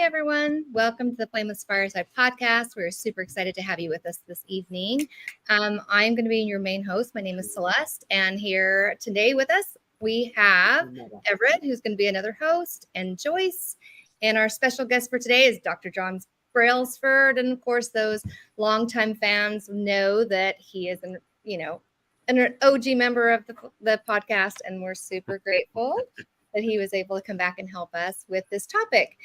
everyone. Welcome to the Flameless Fireside podcast. We're super excited to have you with us this evening. I'm going to be your main host. My name is Celeste, and here today with us, we have Everett, who's going to be another host, and Joyce. And our special guest for today is Dr. John Brailsford. And of course, those longtime fans know that he is an OG member of the podcast, and we're super grateful that he was able to come back and help us with this topic.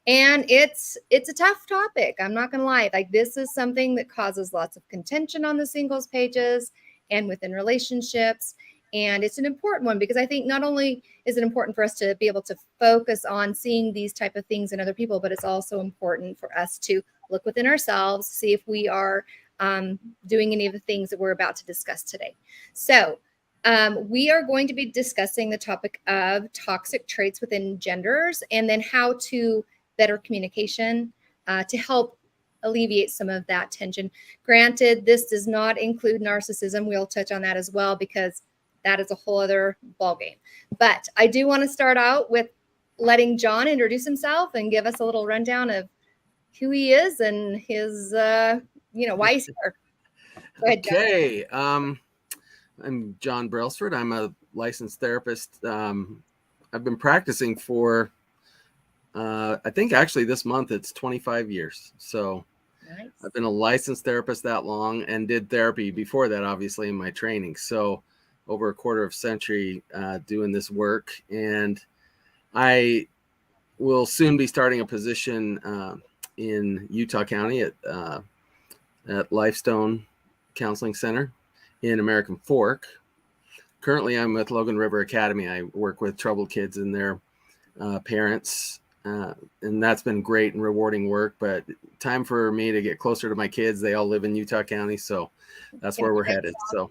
And it's a tough topic. I'm not going to lie. Like, this is something that causes lots of contention on the singles pages and within relationships. And it's an important one because I think not only is it important for us to be able to focus on seeing these type of things in other people, but it's also important for us to look within ourselves, see if we are doing any of the things that we're about to discuss today. So we are going to be discussing the topic of toxic traits within genders, and then how to better communication to help alleviate some of that tension. Granted, this does not include narcissism. We'll touch on that as well, because that is a whole other ballgame. But I do want to start out with letting John introduce himself and give us a little rundown of who he is and his, why he's here. Go ahead, John. Okay. I'm John Brailsford. I'm a licensed therapist. I've been practicing for, I think actually this month it's 25 years. So nice. I've been a licensed therapist that long, and did therapy before that, obviously, in my training. So over a quarter of a century doing this work. And I will soon be starting a position in Utah County at Lifestone Counseling Center in American Fork. Currently, I'm with Logan River Academy. I work with troubled kids and their parents, and that's been great and rewarding work. But time for me to get closer to my kids. They all live in Utah County, so that's where we're headed. So,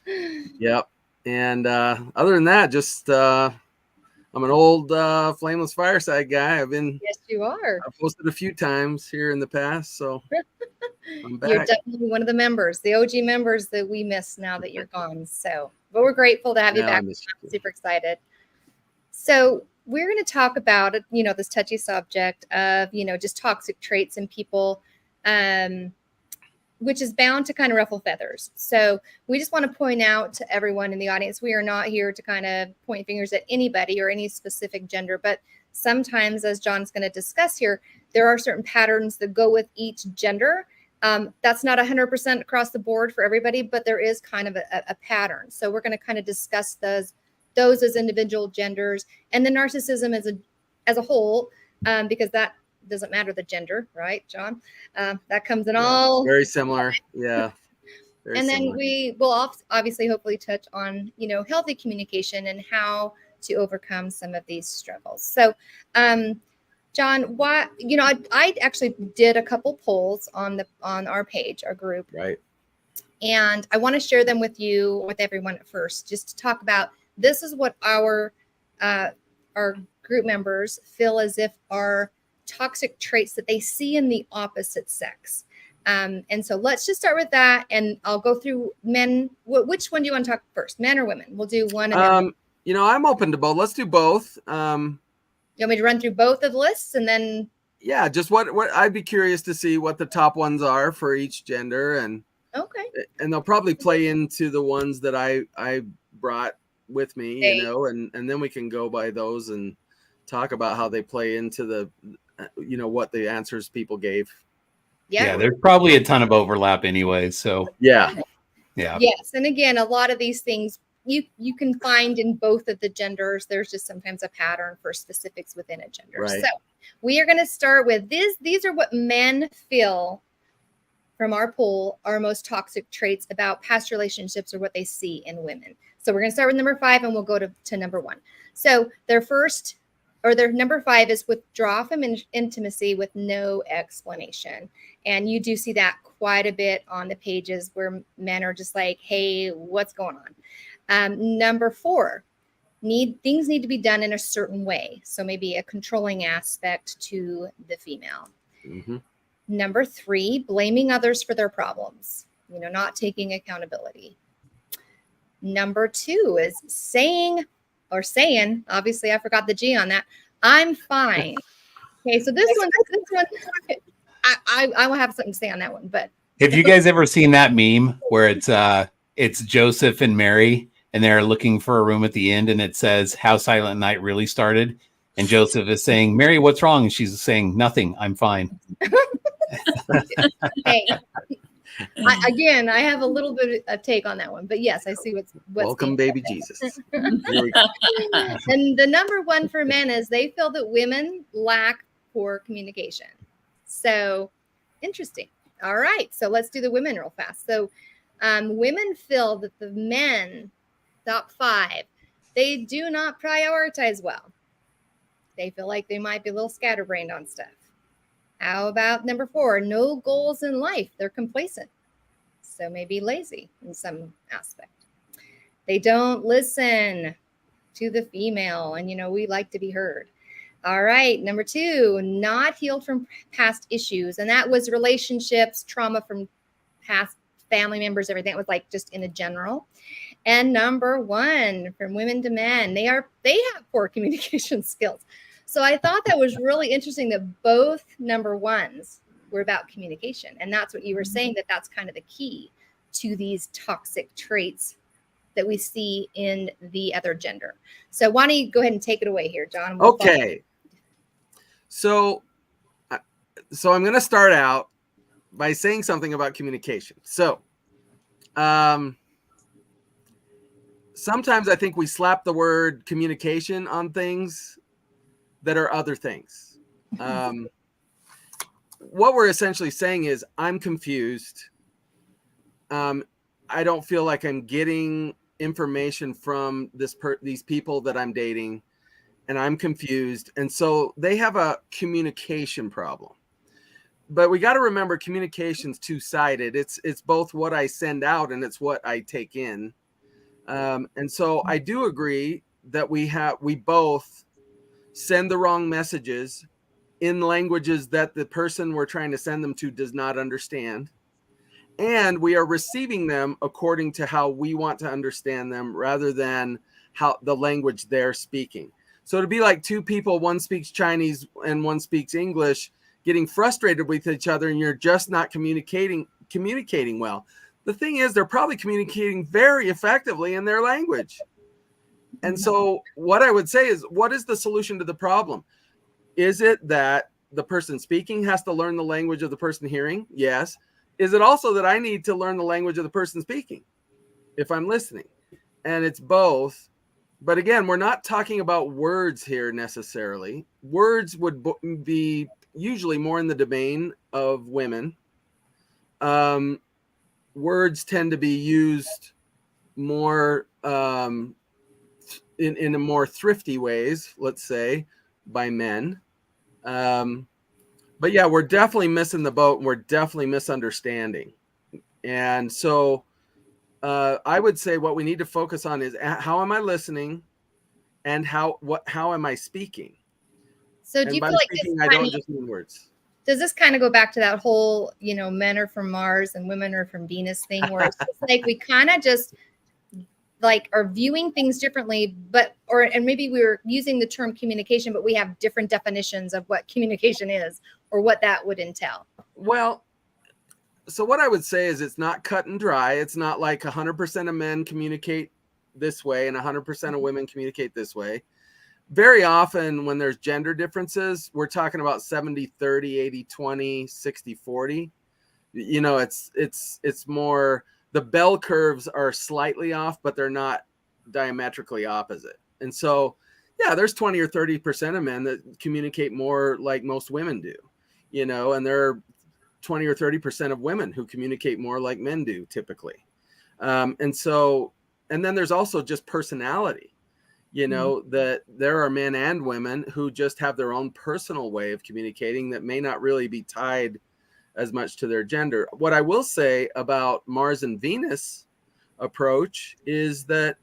yep. And other than that, just I'm an old Flameless Fireside guy. Yes, you are. I've posted a few times here in the past, so I'm back. You're definitely one of the members, the OG members that we miss now that you're gone. So, but we're grateful to have you back. I'm super excited. So we're going to talk about, this touchy subject of, just toxic traits in people, which is bound to kind of ruffle feathers. So we just want to point out to everyone in the audience, we are not here to kind of point fingers at anybody or any specific gender, but sometimes, as John's going to discuss here, there are certain patterns that go with each gender. That's not 100% across the board for everybody, but there is kind of a pattern. So we're going to kind of discuss those as individual genders, and the narcissism as a whole, because that doesn't matter the gender, right, John? That comes in all very similar. Yeah. And then we will obviously hopefully touch on, healthy communication and how to overcome some of these struggles. So, John, I actually did a couple polls on our page, our group. Right. And I want to share them with everyone at first, just to talk about, this is what our group members feel as if are toxic traits that they see in the opposite sex. And so let's just start with that, and I'll go through men. Which one do you want to talk first, men or women? We'll do one. And I'm open to both. Let's do both. You want me to run through both of the lists and then? Yeah, just what I'd be curious to see what the top ones are for each gender, and okay, and they'll probably play into the ones that I brought with me, and then we can go by those and talk about how they play into the, what the answers people gave. Yeah, there's probably a ton of overlap anyway. So yeah. Yes, and again, a lot of these things you can find in both of the genders. There's just sometimes a pattern for specifics within a gender. Right. So we are going to start with this. These are what men feel from our poll are most toxic traits about past relationships, or what they see in women. So we're going to start with number 5, and we'll go to number 1. So their number 5 is withdraw from intimacy with no explanation. And you do see that quite a bit on the pages where men are just like, hey, what's going on? Number 4, things need to be done in a certain way. So maybe a controlling aspect to the female. Mm-hmm. Number 3, blaming others for their problems, not taking accountability. Number 2 is saying, obviously I forgot the G on that, I'm fine Okay, so this one, I will have something to say on that one, but Have you guys ever seen that meme where it's Joseph and Mary and they're looking for a room at the end and it says how Silent Night really started? And Joseph is saying, Mary, what's wrong? And she's saying, nothing, I'm fine. hey, I have a little bit of take on that one, but yes, I see what's welcome, baby Jesus. And the number one for men is they feel that women lack poor communication. So interesting. All right, so let's do the women real fast. So women feel that the men, top 5, they do not prioritize well. They feel like they might be a little scatterbrained on stuff. How about number 4? No goals in life. They're complacent. So maybe lazy in some aspect. They don't listen to the female. And, we like to be heard. All right. Number 2, not healed from past issues. And that was relationships, trauma from past family members, everything. It was like just in a general. And number 1, from women to men, they have poor communication skills. So I thought that was really interesting that both number 1s were about communication. And that's what you were saying, that's kind of the key to these toxic traits that we see in the other gender. So why don't you go ahead and take it away here, John? Okay. So I'm going to start out by saying something about communication. So sometimes I think we slap the word communication on things that are other things. What we're essentially saying is I'm confused. I don't feel like I'm getting information from these people that I'm dating, and I'm confused. And so they have a communication problem. But we got to remember communication's two-sided. It's both what I send out and it's what I take in. And so I do agree that we both send the wrong messages in languages that the person we're trying to send them to does not understand. And we are receiving them according to how we want to understand them rather than how the language they're speaking. So to be like two people, one speaks Chinese and one speaks English, getting frustrated with each other, and you're just not communicating well. The thing is, they're probably communicating very effectively in their language. And so what I would say is, what is the solution to the problem? Is it that the person speaking has to learn the language of the person hearing? Yes. Is it also that I need to learn the language of the person speaking if I'm listening? And it's both. But again, we're not talking about words here necessarily. Words would be usually more in the domain of women. Words tend to be used more in a more thrifty ways, let's say, by men. But yeah, we're definitely missing the boat, and we're definitely misunderstanding. And so I would say what we need to focus on is how am I listening, and how am I speaking? So do you feel like speaking, I don't just mean words. Does this kind of go back to that whole, men are from Mars and women are from Venus thing, where it's just like we kind of just like are viewing things differently, and maybe we were using the term communication, but we have different definitions of what communication is or what that would entail. Well, so what I would say is it's not cut and dry. It's not like 100% of men communicate this way and 100% of women communicate this way. Very often when there's gender differences, we're talking about 70-30, 80-20, 60-40. It's more, the bell curves are slightly off, but they're not diametrically opposite. And so, yeah, there's 20 or 30% of men that communicate more like most women do, and there are 20 or 30% of women who communicate more like men do typically. And then there's also just personality, that there are men and women who just have their own personal way of communicating that may not really be tied as much to their gender. What I will say about Mars and Venus approach is that,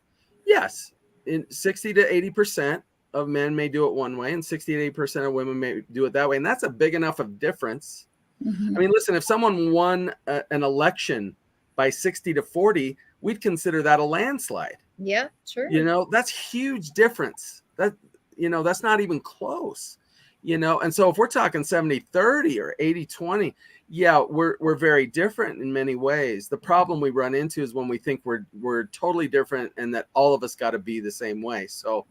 yes, in 60 to 80% of men may do it one way and 60 to 80% of women may do it that way. And that's a big enough of difference. Mm-hmm. I mean, listen, if someone won an election by 60 to 40, we'd consider that a landslide. Yeah, sure. That's huge difference. That's not even close. And so if we're talking 70-30 or 80-20, yeah, we're very different in many ways. The problem we run into is when we think we're totally different and that all of us got to be the same way. So,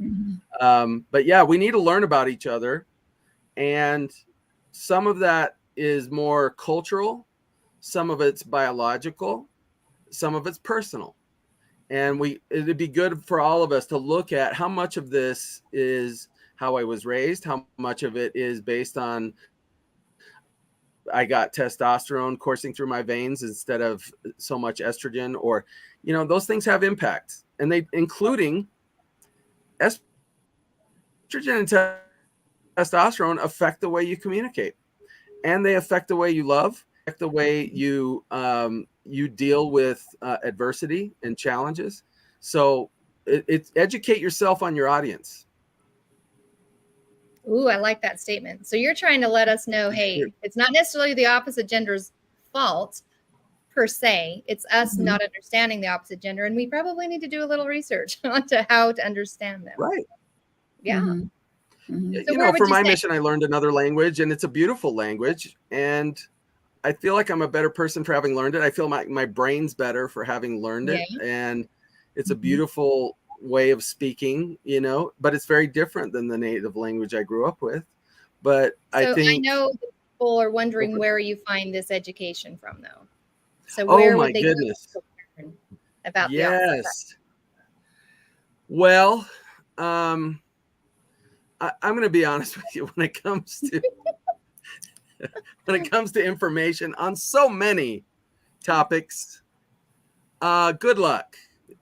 but yeah, we need to learn about each other, and some of that is more cultural, some of it's biological, some of it's personal. And it'd be good for all of us to look at how much of this is how I was raised, how much of it is based on I got testosterone coursing through my veins instead of so much estrogen, or, those things have impact, and they including estrogen and testosterone affect the way you communicate, and they affect the way you love, affect the way you deal with adversity and challenges. So it's educate yourself on your audience. Ooh, I like that statement. So you're trying to let us know, hey, it's not necessarily the opposite gender's fault per se. It's us not understanding the opposite gender, and we probably need to do a little research onto how to understand them. Right. Yeah. So for my mission, I learned another language, and it's a beautiful language, and I feel like I'm a better person for having learned it. I feel my brain's better for having learned it, and it's a beautiful way of speaking, but it's very different than the native language I grew up with. But I know people are wondering where you find this education from, though. So where would they go to learn about the opposite? Well, I'm going to be honest with you when it comes to information on so many topics. Good luck.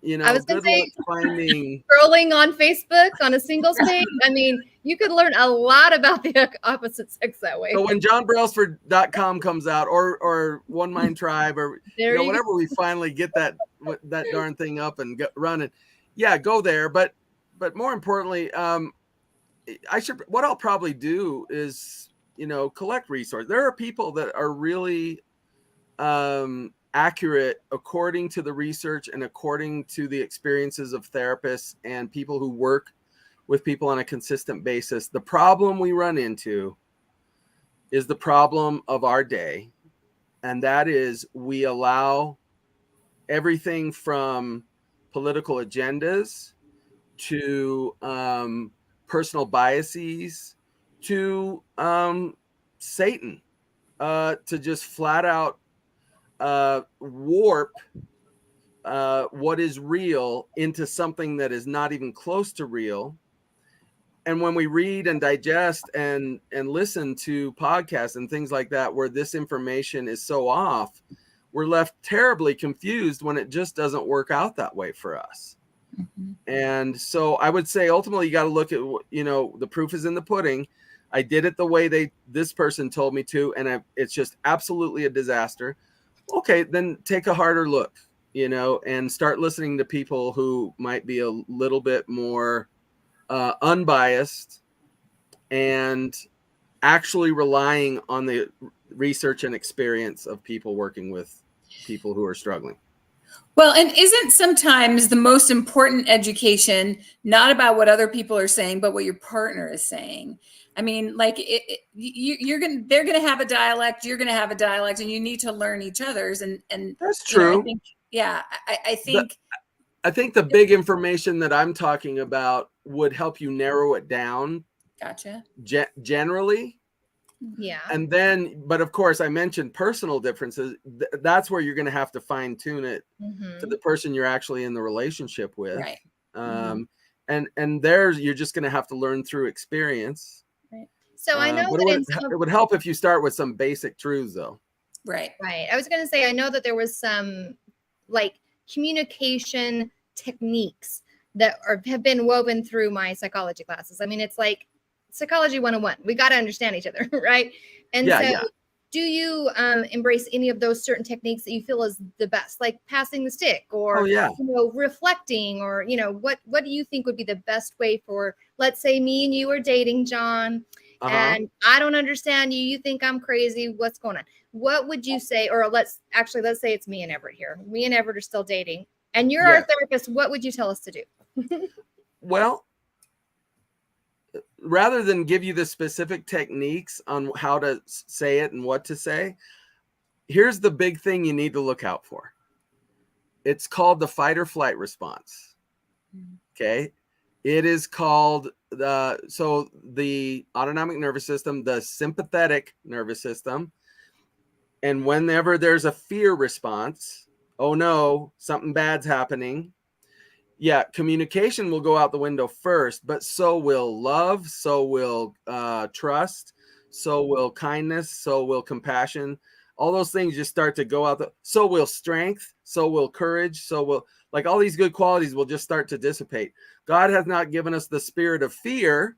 I was good luck finding scrolling on Facebook on a singles page. I mean, you could learn a lot about the opposite sex that way. So when johnbrailsford.com comes out, or One Mind Tribe, or whenever we finally get that darn thing up and get running, go there. But more importantly, what I'll probably do is collect resources. There are people that are really accurate according to the research and according to the experiences of therapists and people who work with people on a consistent basis. The problem we run into is the problem of our day, and that is we allow everything from political agendas to personal biases to Satan to just flat out warp what is real into something that is not even close to real. And when we read and digest and listen to podcasts and things like that, where this information is so off, we're left terribly confused when it just doesn't work out that way for us. And so I would say ultimately you got to look at, the proof is in the pudding. I did it the way this person told me to, and it's just absolutely a disaster. Okay, then take a harder look, and start listening to people who might be a little bit more unbiased and actually relying on the research and experience of people working with people who are struggling. Well, and isn't sometimes the most important education not about what other people are saying, but what your partner is saying? I mean, like they're going to have a dialect, you're going to have a dialect, and you need to learn each other's. And that's true. I think the big information that I'm talking about would help you narrow it down. Gotcha. Generally. Yeah. And then, but of course I mentioned personal differences. That's where you're going to have to fine tune it to the person you're actually in the relationship with. Right. And there's, you're just going to have to learn through experience. Right. So I know but it would help if you start with some basic truths though. Right. Right. I was going to say, I know that there was some like communication techniques that have been woven through my psychology classes. I mean, it's like psychology 101. We got to understand each other. Right. And do you embrace any of those certain techniques that you feel is the best, like passing the stick or, reflecting, or, what do you think would be the best way for, let's say me and you are dating, John, and I don't understand you. You think I'm crazy. What's going on? What would you say? Or let's say it's me and Everett here. Me and Everett are still dating and you're our therapist. What would you tell us to do? Well, rather than give you the specific techniques on how to say it and what to say, here's the big thing you need to look out for. It's called the fight or flight response. Okay. It is called the autonomic nervous system, the sympathetic nervous system. And whenever there's a fear response, oh no, something bad's happening. Yeah, communication will go out the window first, but so will love, so will trust, so will kindness, so will compassion. All those things just start to go out. So will strength, so will courage, so will, like, all these good qualities will just start to dissipate. God has not given us the spirit of fear.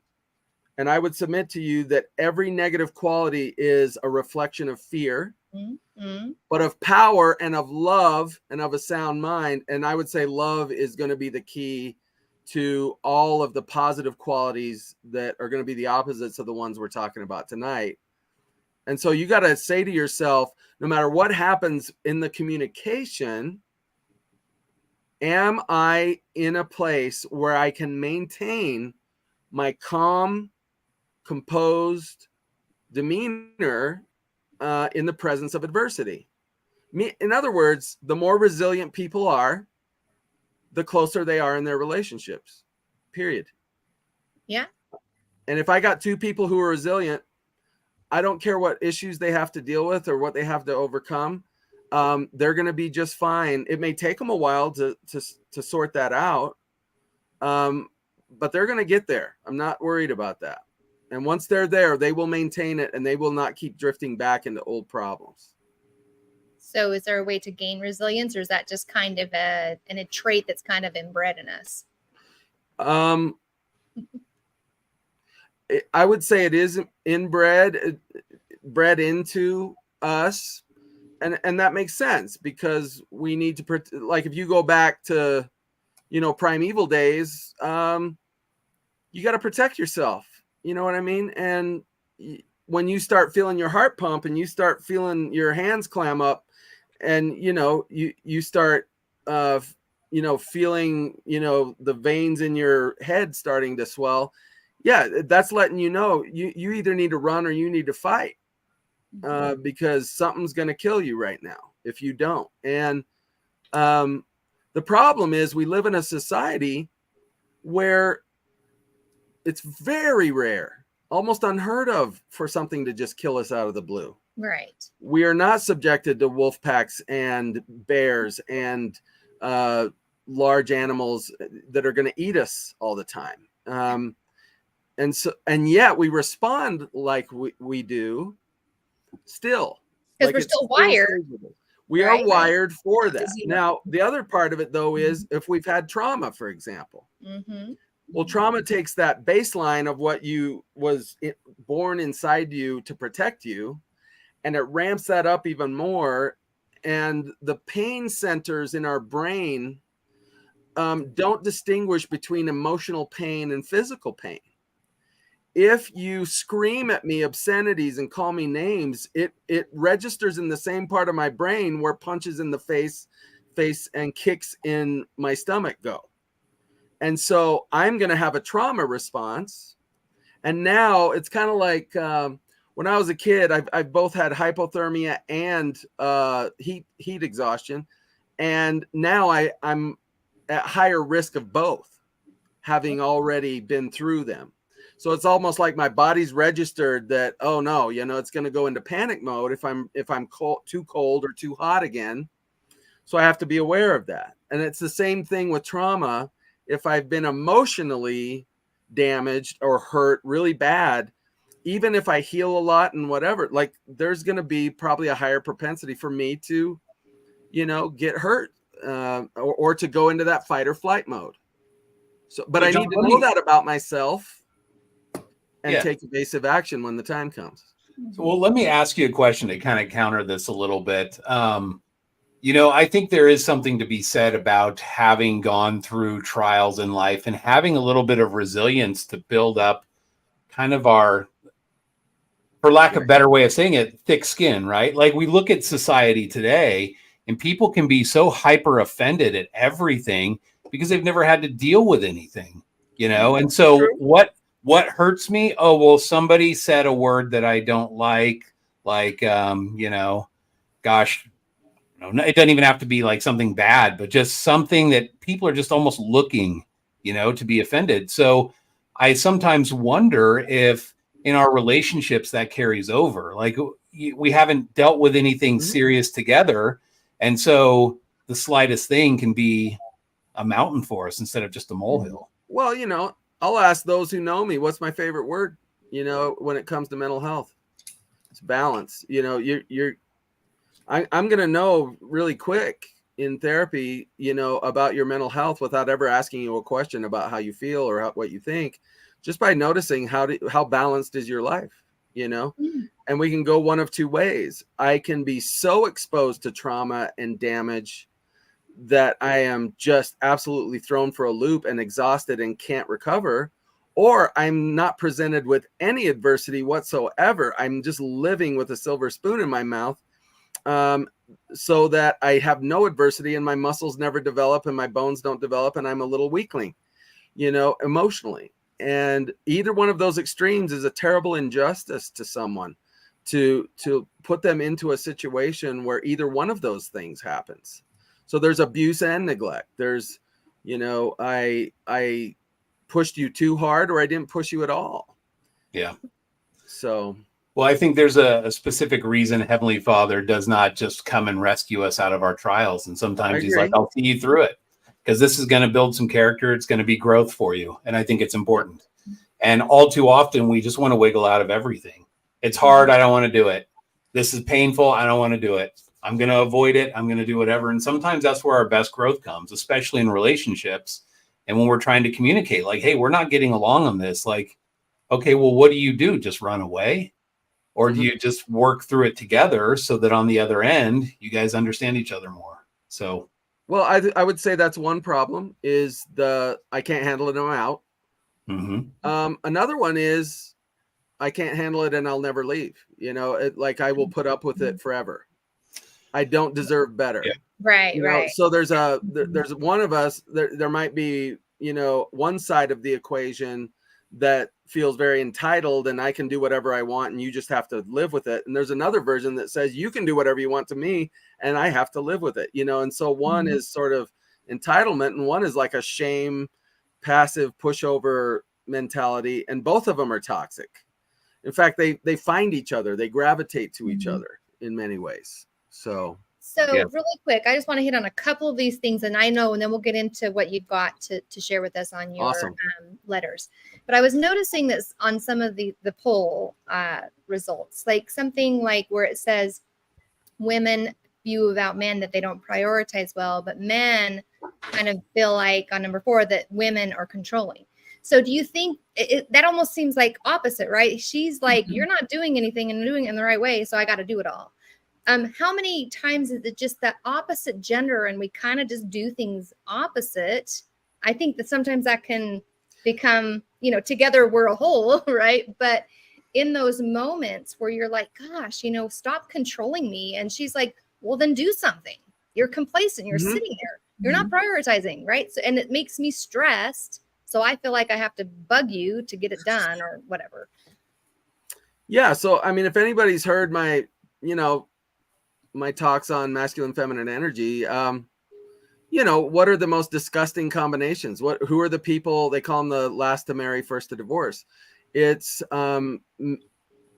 And I would submit to you that every negative quality is a reflection of fear, but of power and of love and of a sound mind. And I would say love is going to be the key to all of the positive qualities that are going to be the opposites of the ones we're talking about tonight. And so you got to say to yourself, no matter what happens in the communication, am I in a place where I can maintain my calm, composed demeanor in the presence of adversity? In other words, the more resilient people are, the closer they are in their relationships, period. Yeah. And if I got two people who are resilient, I don't care what issues they have to deal with or what they have to overcome. They're going to be just fine. It may take them a while to sort that out, but they're going to get there. I'm not worried about that. And once they're there, they will maintain it and they will not keep drifting back into old problems. So is there a way to gain resilience, or is that just kind of a trait that's kind of inbred in us? I would say it is inbred, bred into us. And that makes sense because we need to, like, if you go back to, primeval days, you got to protect yourself. You know what I mean? And when you start feeling your heart pump and you start feeling your hands clam up and, you start, feeling, the veins in your head starting to swell. Yeah, that's letting you know you either need to run or you need to fight because something's going to kill you right now if you don't. And the problem is we live in a society where it's very rare, almost unheard of for something to just kill us out of the blue. Right. We are not subjected to wolf packs and bears and large animals that are going to eat us all the time. And yet we respond like we do still. Because we're still wired. We are wired for that. Now, the other part of it, though, is if we've had trauma, for example. Well, trauma takes that baseline of what was born inside you to protect you, and it ramps that up even more. And the pain centers in our brain don't distinguish between emotional pain and physical pain. If you scream at me obscenities and call me names, it registers in the same part of my brain where punches in the face and kicks in my stomach go. And so I'm going to have a trauma response. And now it's kind of like when I was a kid, I've both had hypothermia and heat exhaustion. And now I'm at higher risk of both, having already been through them. So it's almost like my body's registered that, oh no, it's going to go into panic mode if I'm too cold or too hot again. So I have to be aware of that. And it's the same thing with trauma. If I've been emotionally damaged or hurt really bad, even if I heal a lot and whatever, like there's going to be probably a higher propensity for me to, get hurt or to go into that fight or flight mode. So, but I need to know that about myself and take evasive action when the time comes. Well, let me ask you a question to kind of counter this a little bit. I think there is something to be said about having gone through trials in life and having a little bit of resilience to build up kind of our, for lack of a better way of saying it, thick skin, right? Like we look at society today and people can be so hyper offended at everything because they've never had to deal with anything, And so What hurts me? Oh, well, somebody said a word that I don't like, gosh, no, it doesn't even have to be like something bad, but just something that people are just almost looking, to be offended. So I sometimes wonder if in our relationships that carries over. Like we haven't dealt with anything serious together. And so the slightest thing can be a mountain for us instead of just a molehill. Well, I'll ask those who know me, what's my favorite word, when it comes to mental health? It's balance. I'm going to know really quick in therapy, about your mental health without ever asking you a question about how you feel or what you think, just by noticing how balanced is your life, and we can go one of two ways. I can be so exposed to trauma and damage that I am just absolutely thrown for a loop and exhausted and can't recover, or I'm not presented with any adversity whatsoever. I'm just living with a silver spoon in my mouth, so that I have no adversity and my muscles never develop and my bones don't develop and I'm a little weakling, emotionally. And either one of those extremes is a terrible injustice to someone, to put them into a situation where either one of those things happens. So there's abuse and neglect. There's, I pushed you too hard, or I didn't push you at all. Yeah. So, well, I think there's a specific reason Heavenly Father does not just come and rescue us out of our trials. And sometimes he's like, I'll see you through it, because this is going to build some character. It's going to be growth for you. And I think it's important. And all too often, we just want to wiggle out of everything. It's hard. I don't want to do it. This is painful. I don't want to do it. I'm going to avoid it. I'm going to do whatever. And sometimes that's where our best growth comes, especially in relationships. And when we're trying to communicate, like, hey, we're not getting along on this. Like, okay, well, what do? Just run away? Or do you just work through it together so that on the other end, you guys understand each other more? So, well, I would say that's one problem, is I can't handle it and I'm out. Another one is I can't handle it and I'll never leave. I will put up with it forever. I don't deserve better. Yeah. Right. So there's one of us, there might be, one side of the equation that feels very entitled and I can do whatever I want and you just have to live with it. And there's another version that says you can do whatever you want to me and I have to live with it, and so one is sort of entitlement and one is like a shame, passive pushover mentality, and both of them are toxic. In fact, they find each other, they gravitate to each other in many ways. So really quick, I just want to hit on a couple of these things, and then we'll get into what you've got to share with us on your letters. But I was noticing this on some of the poll results, like something like where it says women view about men that they don't prioritize well, but men kind of feel like on number 4 that women are controlling. So do you think that almost seems like opposite, right? She's like, you're not doing anything and doing it in the right way, so I got to do it all. How many times is it just that opposite gender and we kind of just do things opposite? I think that sometimes that can become, together we're a whole, right? But in those moments where you're like, gosh, stop controlling me. And she's like, well, then do something. You're complacent. You're sitting there. You're not prioritizing, right? So, and it makes me stressed. So I feel like I have to bug you to get it done or whatever. Yeah. So, I mean, if anybody's heard my talks on masculine, feminine energy, what are the most disgusting combinations? Who are the people, they call them the last to marry, first to divorce. It's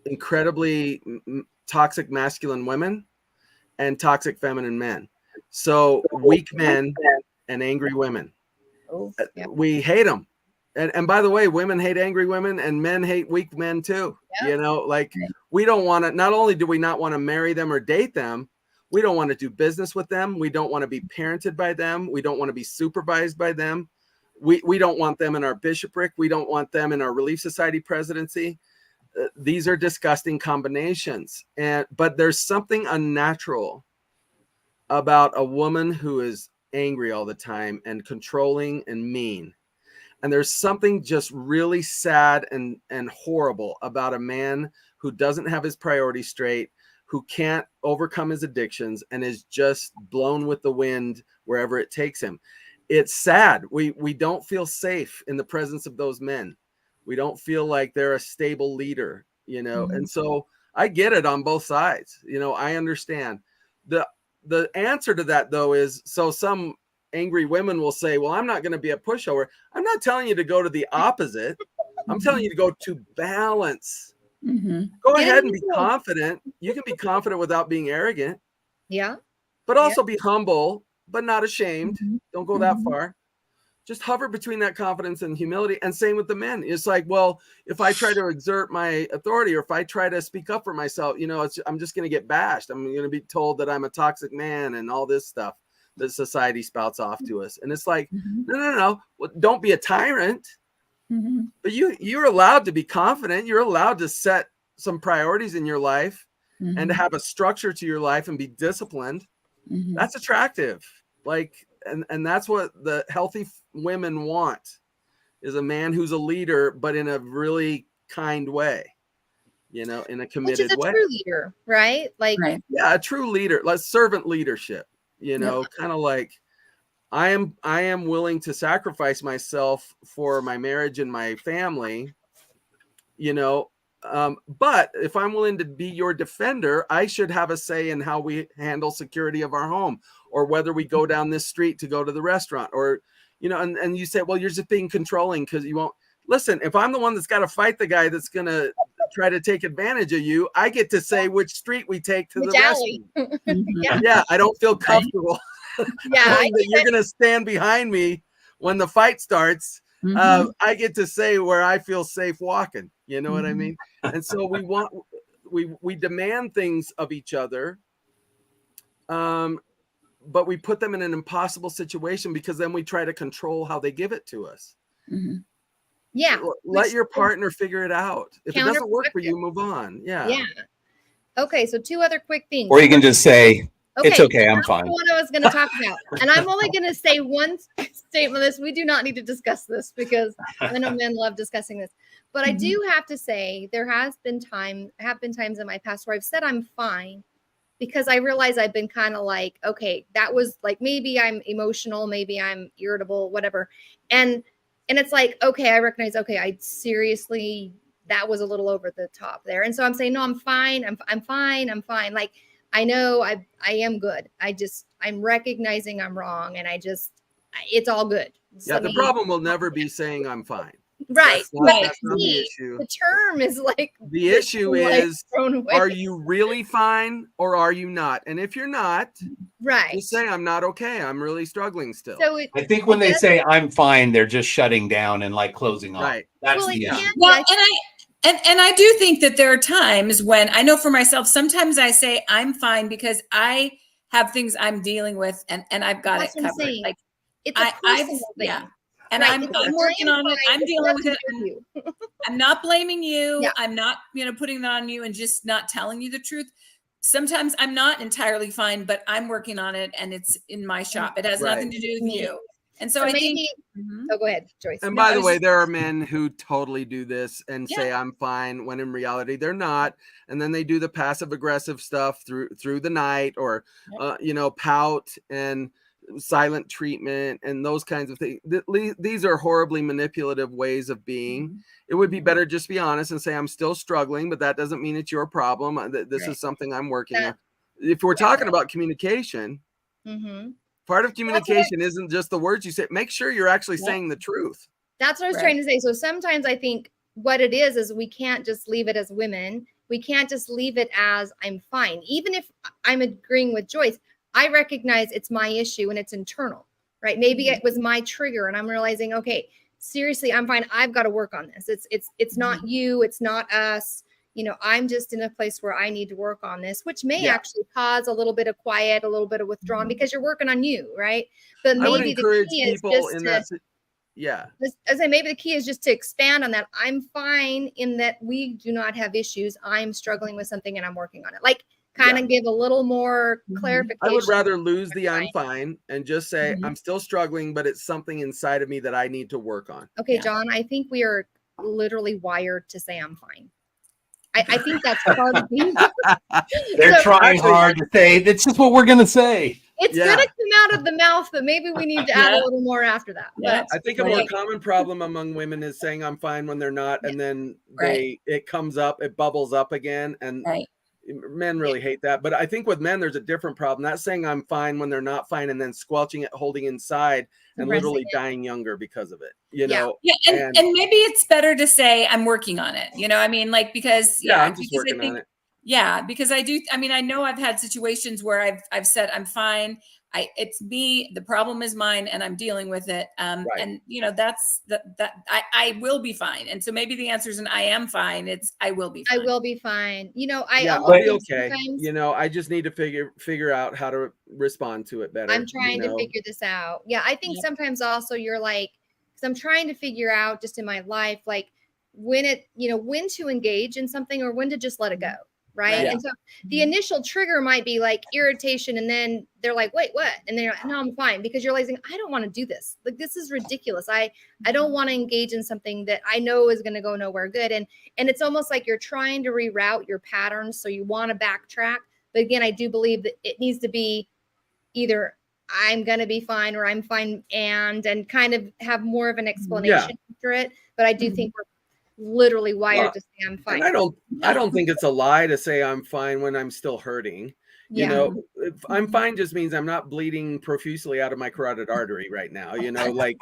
incredibly toxic masculine women and toxic feminine men. So weak men and angry women. We hate them. And by the way, women hate angry women and men hate weak men too. We don't want to, not only do we not want to marry them or date them, we don't want to do business with them. We don't want to be parented by them. We don't want to be supervised by them. We don't want them in our bishopric. We don't want them in our Relief Society presidency. These are disgusting combinations. But there's something unnatural about a woman who is angry all the time and controlling and mean. And there's something just really sad and horrible about a man who doesn't have his priorities straight, who can't overcome his addictions and is just blown with the wind wherever it takes him. It's sad. We don't feel safe in the presence of those men. We don't feel like they're a stable leader, you know? And so I get it on both sides. You know, I understand. The answer to that, though, is so some angry women will say, well, I'm not going to be a pushover. I'm not telling you to go to the opposite. I'm telling you to go to balance. Go ahead and be confident. You can be confident without being arrogant. Yeah. But also be humble, but not ashamed. Don't go that far. Just hover between that confidence and humility. And same with the men. It's like, well, if I try to exert my authority, or if I try to speak up for myself, you know, I'm just going to get bashed. I'm going to be told that I'm a toxic man and all this stuff that society spouts off to us. And it's like, no. Well, don't be a tyrant. But you're allowed to be confident. You're allowed to set some priorities in your life and to have a structure to your life and be disciplined. That's attractive. Like, and that's what the healthy women want, is a man who's a leader, but in a really kind way, you know, in a committed way. Which is a true leader, right? Like, yeah, a true leader, like servant leadership, you know, kind of like I am willing to sacrifice myself for my marriage and my family, you know. But if I'm willing to be your defender, I should have a say in how we handle security of our home, or whether we go down this street to go to the restaurant, or, you know, and you say, well, you're just being controlling because you won't listen. If I'm the one that's got to fight the guy that's going to try to take advantage of you, I get to say which street we take to the restaurant. Yeah, I don't feel comfortable. That you're going to stand behind me when the fight starts. I get to say where I feel safe walking. You know what I mean? And so we demand things of each other, but we put them in an impossible situation because then we try to control how they give it to us. Yeah. Let your partner figure it out. If it doesn't work for you, move on. Yeah. Yeah. Okay. So 2 other quick things. Or you can just say, it's okay, I'm fine. What I was going to talk about. And I'm only going to say one statement on this. We do not need to discuss this because I know men love discussing this. But I do have to say there have been times in my past where I've said I'm fine because I realize I've been kind of like, okay, that was like, maybe I'm emotional, maybe I'm irritable, whatever. And it's like, okay, I recognize, okay, I seriously, that was a little over the top there. And so I'm saying, no, I'm fine. I'm fine. Like, I know I am good. I'm recognizing I'm wrong. And it's all good. Yeah. The problem will never be saying I'm fine. Right. That's not the issue. The term is like, the issue is, are you really fine or are you not? And if you're not, just say I'm not okay. I'm really struggling still. So I think when they say I'm fine, they're just shutting down and like closing off. Right. That's the issue. Well, and I do think that there are times when I know for myself, sometimes I say I'm fine because I have things I'm dealing with and I've got it covered. Like it's a personal thing. Yeah. And I'm working on it. I'm dealing with it. I'm not blaming you. Yeah. I'm not, putting it on you and just not telling you the truth. Sometimes I'm not entirely fine, but I'm working on it and it's in my shop. It has nothing to do with you. And so I think. Oh, go ahead, Joyce. And by the way, there are men who totally do this and say I'm fine when in reality they're not. And then they do the passive aggressive stuff through the night, or pout and silent treatment and those kinds of things. These are horribly manipulative ways of being. It would be better just be honest and say I'm still struggling, but that doesn't mean it's your problem. This is something I'm working on. If we're talking about communication, part of communication isn't just the words you say. Make sure you're actually saying the truth. That's what I was trying to say. So sometimes I think what it is we can't just leave it as women. We can't just leave it as I'm fine. Even if I'm agreeing with Joyce, I recognize it's my issue and it's internal, right? Maybe it was my trigger and I'm realizing, okay, seriously, I'm fine. I've got to work on this. It's not you. It's not us. I'm just in a place where I need to work on this, which may actually cause a little bit of quiet, a little bit of withdrawn because you're working on you, right? But maybe the key is just maybe the key is just to expand on that. I'm fine in that we do not have issues. I'm struggling with something and I'm working on it. Like, kind of give a little more clarification. I would rather lose the I'm fine and just say I'm still struggling, but it's something inside of me that I need to work on. Okay, John, I think we are literally wired to say I'm fine. I think that's part of me. They're trying hard to say that's just what we're going to say. It's Yeah. gonna come out of the mouth, but maybe we need to add a little more after that. Yeah. But I think a more common problem among women is saying I'm fine when they're not, and then it comes up, it bubbles up again, and men really hate that. But I think with men, there's a different problem. Not saying I'm fine when they're not fine, and then squelching it, holding inside, and literally dying younger because of it. You know? Yeah, and maybe it's better to say I'm working on it. You know, I mean, like because I'm just working on it. Yeah, because I do. I mean, I know I've had situations where I've said I'm fine. It's me. The problem is mine, and I'm dealing with it. And you know, that's I will be fine. And so maybe the answer isn't I am fine. It's I will be fine. I will be fine. You know, I'll be okay. You know, I just need to figure out how to respond to it better. I'm trying to figure this out. Yeah, I think sometimes also you're like, because I'm trying to figure out just in my life, like when when to engage in something or when to just let it go. Right. And so the initial trigger might be like irritation. And then they're like, wait, what? And they're like, no, I'm fine. Because you're realizing, I don't want to do this. Like, this is ridiculous. I don't want to engage in something that I know is going to go nowhere good. And it's almost like you're trying to reroute your patterns. So you want to backtrack. But again, I do believe that it needs to be either I'm going to be fine or I'm fine and kind of have more of an explanation after it. But I do think we're literally wired to say I'm fine. And I don't think it's a lie to say I'm fine when I'm still hurting. You know, if I'm fine just means I'm not bleeding profusely out of my carotid artery right now. You know, like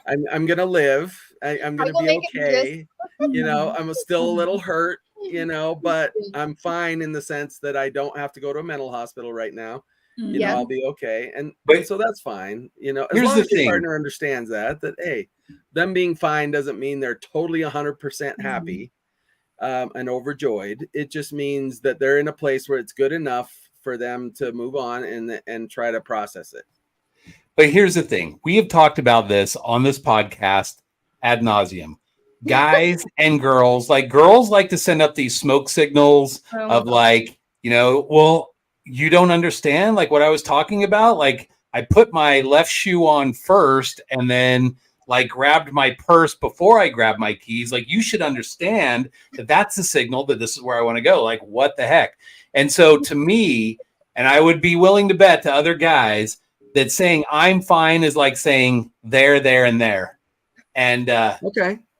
I'm gonna live. I'm gonna be okay. You know, I'm still a little hurt. You know, but I'm fine in the sense that I don't have to go to a mental hospital right now. You know, I'll be okay, and so that's fine. You know, as long as your partner understands that hey, them being fine doesn't mean they're totally 100% happy and overjoyed. It just means that they're in a place where it's good enough for them to move on and try to process it. But here's the thing: we have talked about this on this podcast ad nauseum. Guys and girls like to send up these smoke signals of like, you know, well, you don't understand like what I was talking about. Like I put my left shoe on first and then like grabbed my purse before I grabbed my keys. Like you should understand that that's a signal that this is where I want to go. Like what the heck? And so to me, and I would be willing to bet to other guys that saying I'm fine is like saying there, and there. And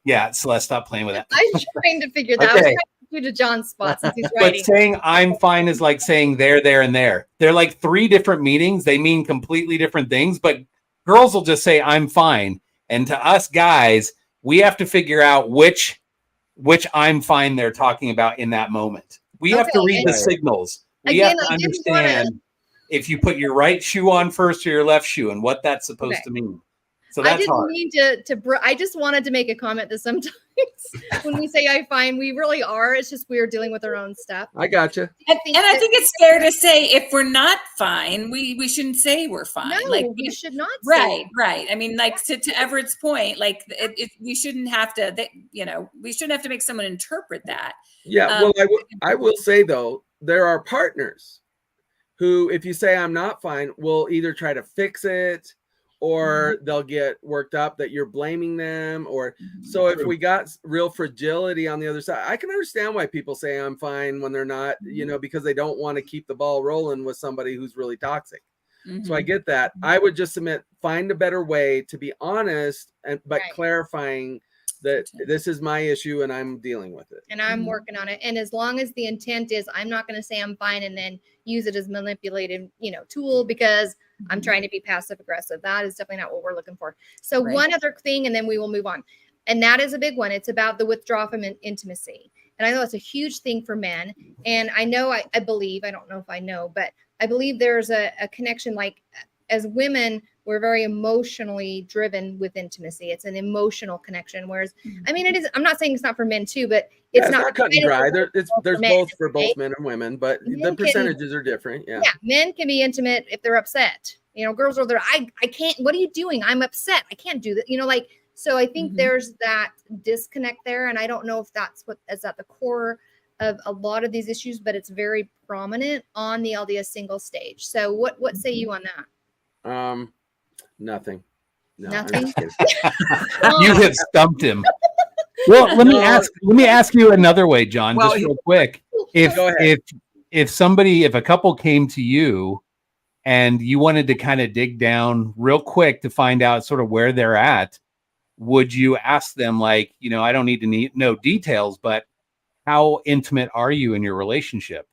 yeah, Celeste, stop playing with that. I'm trying to figure that out. I was trying to do to John's spot since he's writing. But saying I'm fine is like saying there, and there. They're like three different meanings. They mean completely different things, but girls will just say I'm fine. And to us guys, we have to figure out which I'm fine they're talking about in that moment. We have to read the signals. We have to understand if you put your right shoe on first or your left shoe and what that's supposed to mean. So that's I didn't hard. mean I just wanted to make a comment that sometimes when we say I'm fine, we really are. It's just we're dealing with our own stuff. I gotcha. And I think it's fair to say if we're not fine, we shouldn't say we're fine. No, like we should not. Right. I mean, like to Everett's point, like we shouldn't have to. We shouldn't have to make someone interpret that. Yeah. Well, I will say though, there are partners who, if you say I'm not fine, will either try to fix it. Or they'll get worked up that you're blaming them. Or so if we got real fragility on the other side, I can understand why people say I'm fine when they're not, you know, because they don't want to keep the ball rolling with somebody who's really toxic. So I get that. I would just find a better way to be honest, but clarifying that this is my issue and I'm dealing with it. And I'm working on it. And as long as the intent is I'm not going to say I'm fine and then use it as manipulative, tool because I'm trying to be passive aggressive. That is definitely not what we're looking for. So one other thing, and then we will move on. And that is a big one. It's about the withdrawal from intimacy. And I know it's a huge thing for men. And I know, I believe, I don't know if I know, but I believe there's a connection. Like as women, we're very emotionally driven with intimacy. It's an emotional connection. Whereas, I mean, it is, I'm not saying it's not for men too, but it's not cut and dry. There's both for both men and women, but the percentages are different. Yeah. Men can be intimate if they're upset. Girls are there. I can't, what are you doing? I'm upset. I can't do that. So I think there's that disconnect there. And I don't know if that's what is at the core of a lot of these issues, but it's very prominent on the LDS single stage. So what say you on that? Nothing. No, nothing. You have stumped him. Well, let me ask you another way, John, just real quick. If a couple came to you and you wanted to kind of dig down real quick to find out sort of where they're at, would you ask them, like, I don't need to know details, but how intimate are you in your relationship?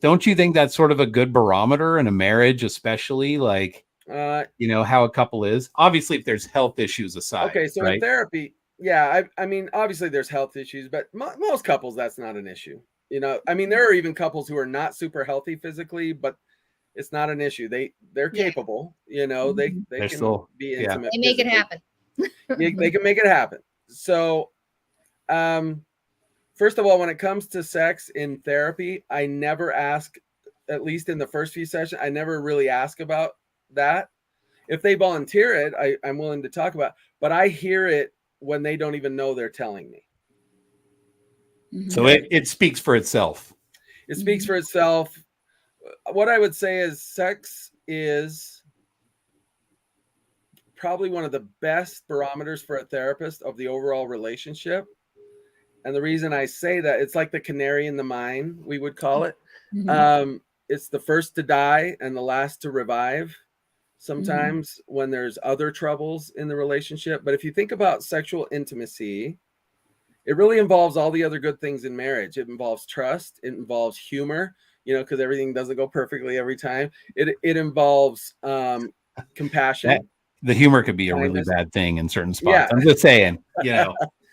Don't you think that's sort of a good barometer in a marriage, especially, like, how a couple is? Obviously, if there's health issues aside. Okay, so right? in therapy, yeah, I mean, obviously there's health issues, but most couples, that's not an issue. I mean, there are even couples who are not super healthy physically, but it's not an issue. They're capable, they They're can still, be intimate. They make it happen. They can make it happen. So, first of all, when it comes to sex in therapy, I never ask, at least in the first few sessions, I never really ask about that. If they volunteer it, I'm willing to talk about, but I hear it when they don't even know they're telling me. So it speaks for itself. It speaks for itself. What I would say is sex is probably one of the best barometers for a therapist of the overall relationship. And the reason I say that, it's like the canary in the mine, we would call it. It's the first to die and the last to revive sometimes when there's other troubles in the relationship. But if you think about sexual intimacy, it really involves all the other good things in marriage. It involves trust. It involves humor, because everything doesn't go perfectly every time. It involves compassion. The humor could be a really bad thing in certain spots. I'm just saying,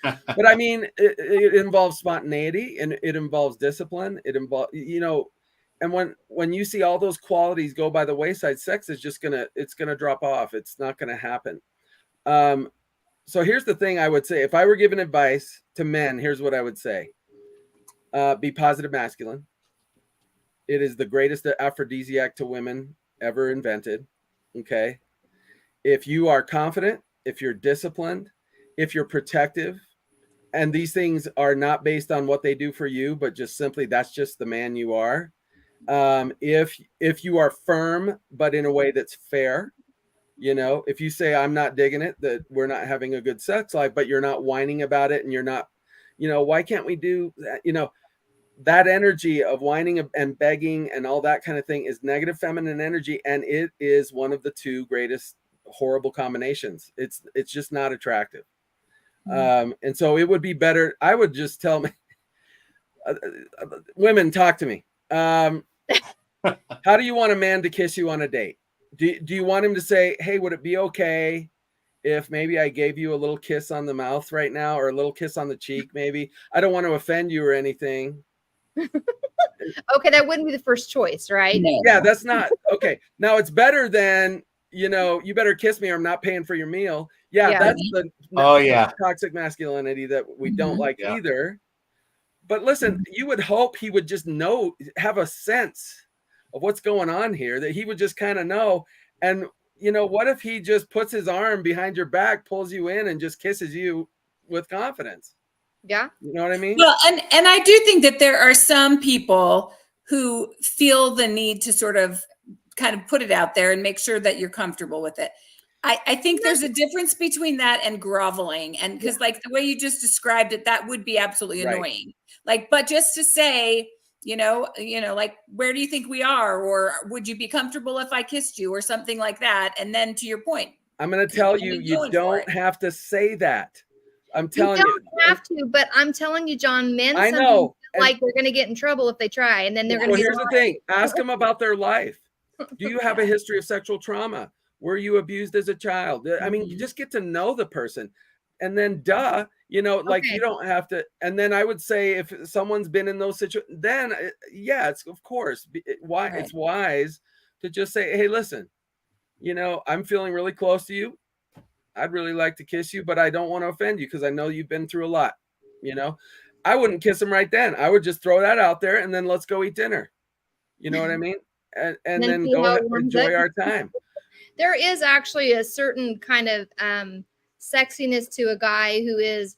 But I mean, it involves spontaneity, and it involves discipline. It involves, and when you see all those qualities go by the wayside, sex is just it's gonna drop off. It's not gonna happen. So here's the thing I would say. If I were giving advice to men, here's what I would say. Be positive masculine. It is the greatest aphrodisiac to women ever invented. Okay. If you are confident, if you're disciplined, if you're protective, and these things are not based on what they do for you, but just simply that's just the man you are. If you are firm, but in a way that's fair, if you say, I'm not digging it, that we're not having a good sex life, but you're not whining about it, and you're not, why can't we do that? That energy of whining and begging and all that kind of thing is negative feminine energy. And it is one of the two greatest horrible combinations. It's just not attractive. And so it would be better. I would just tell me, women, talk to me. How do you want a man to kiss you on a date? Do you want him to say, hey, would it be okay if maybe I gave you a little kiss on the mouth right now, or a little kiss on the cheek? Maybe I don't want to offend you or anything. Okay, that wouldn't be the first choice, right? No. Yeah, that's not okay. Now it's better than, you better kiss me or I'm not paying for your meal. Yeah. That's the toxic masculinity that we don't like either. But listen, you would hope he would just have a sense of what's going on here, that he would just kind of know. And what if he just puts his arm behind your back, pulls you in, and just kisses you with confidence? Yeah. You know what I mean? Well, and I do think that there are some people who feel the need to sort of kind of put it out there and make sure that you're comfortable with it. I think there's a difference between that and groveling. And because like the way you just described it, that would be absolutely annoying. Like, but just to say, like, where do you think we are? Or would you be comfortable if I kissed you, or something like that? And then to your point, I'm going to tell you, you don't have to say that. I'm telling you. You don't have to, but I'm telling you, John, men I know. like they're going to get in trouble if they try, and then they're going to. Well, here's the thing. Ask them about their life. Do you have a history of sexual trauma? Were you abused as a child? I mean, you just get to know the person. And then, you don't have to. And then I would say, if someone's been in those situations, then it's of course it's wise to just say, hey, listen, I'm feeling really close to you. I'd really like to kiss you, but I don't want to offend you because I know you've been through a lot. I wouldn't kiss him right then. I would just throw that out there, and then let's go eat dinner. You know what I mean? And then go enjoy our time. There is actually a certain kind of sexiness to a guy who is,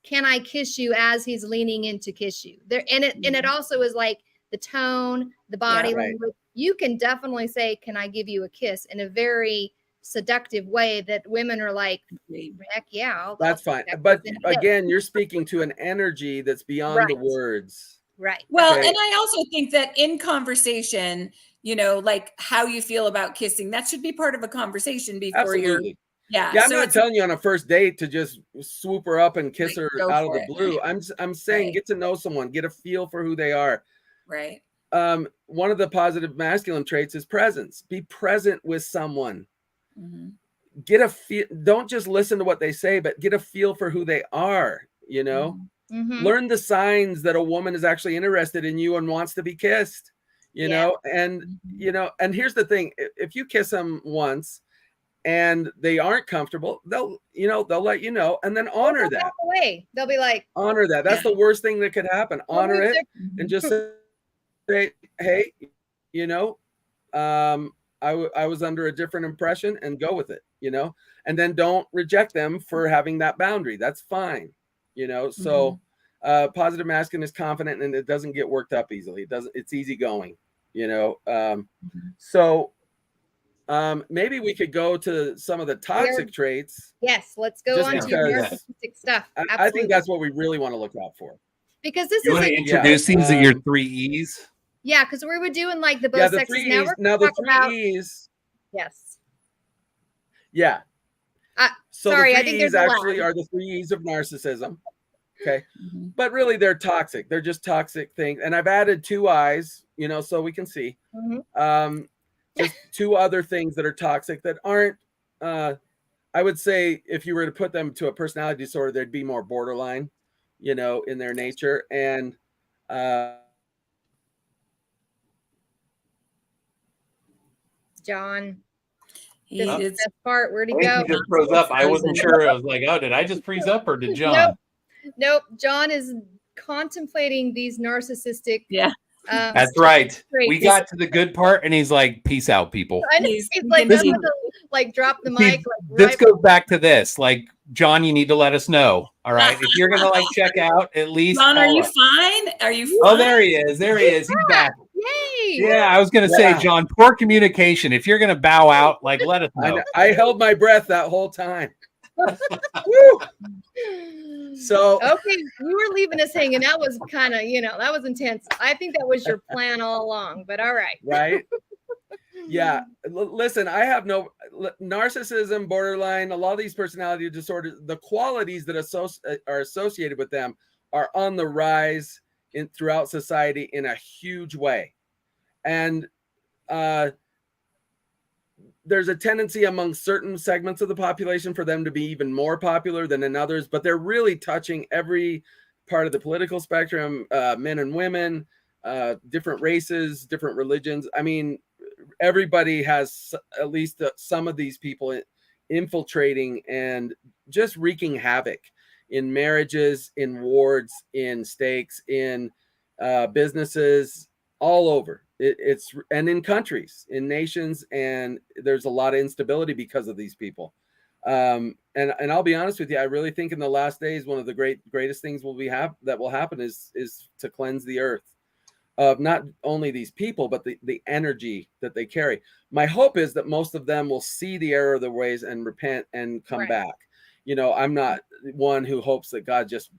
can I kiss you, as he's leaning in to kiss you there. And it also is like the tone, the body language. You can definitely say, can I give you a kiss, in a very seductive way that women are like, heck yeah. That's fine. But again, you're speaking to an energy that's beyond the words. Right. Well, and I also think that in conversation, you know, like how you feel about kissing. That should be part of a conversation before Absolutely. yeah. Yeah, I'm so not it's telling you on a first date to just swoop her up and kiss Right, her go out of for the it. blue. I'm saying Right. get to know someone, get a feel for who they are. right. One of the positive masculine traits is presence. Be present with someone. Mhm. Get a feel. Don't just listen to what they say, but get a feel for who they are. You know, Mhm. Mhm. learn the signs that a woman is actually interested in you and wants to be kissed. You Yeah. know, and Mhm. you know, and here's the thing: if you kiss them once and they aren't comfortable, they'll let you know, and then Or honor they'll that. walk away. They'll be like, Honor that. That's Yeah. the worst thing that could happen. "Well, Honor who's it different?" and just say, hey, you know, I was under a different impression, and go with it, you know, and then don't reject them for having that boundary. That's fine, you know. So positive masculine is confident and it doesn't get worked up easily. It's easygoing, you know. So maybe we could go to some of the toxic traits, Yes, let's go just on to your because narcissistic stuff. I think Absolutely. that's what we really want to look out for. Because this You is want to a introduce these at your 3 E's? yeah, because we were doing like the both Yeah, the sexes. 3 Now E's. we're Now going the to talk about 3 E's. yes. Yeah. So Sorry, the I 3 think E's there's a actually lag. are the 3 E's of narcissism. Okay. Mhm. But really they're toxic. They're just toxic things. And I've added 2 I's, you know, so we can see. Mhm. Just 2 other things that are toxic that aren't I would say if you were to put them to a personality disorder, they'd be more borderline, you know, in their nature. And John, He this is the it's best part. Where'd he I think go? he just froze up. I wasn't frozen. sure. I was like, oh, did I just freeze up or did John? Nope. Nope. John is contemplating these narcissistic. Yeah. That's right. We traits. got to the good part and he's like, peace out, people. I know, He's he's like, This I'm is- gonna like drop the See, mic. Like, this right goes back to this. Like, John, you need to let us know. All right. If you're gonna like check out, at least John, are call you us. fine? Are you fine? Oh, there he is. There he is. He's back. Yay! Yeah, I was gonna say, John, poor communication. If you're gonna bow out, like let us know. I held my breath that whole time. Woo! So okay, you were leaving us hanging. That was kind of, that was intense. I think that was your plan all along, but all right. right. Yeah. Listen, I have no narcissism, borderline, a lot of these personality disorders, the qualities that are associated with them are on the rise throughout society in a huge way. And there's a tendency among certain segments of the population for them to be even more popular than in others, but they're really touching every part of the political spectrum, men and women, different races, different religions. I mean, everybody has at least some of these people infiltrating and just wreaking havoc in marriages, in wards, in stakes, in businesses, all over. It's and in countries, in nations, and there's a lot of instability because of these people. And I'll be honest with you, I really think in the last days, one of the greatest things that will happen is to cleanse the earth of not only these people, but the energy that they carry. My hope is that most of them will see the error of their ways and repent and come back. You know, I'm not one who hopes that God just,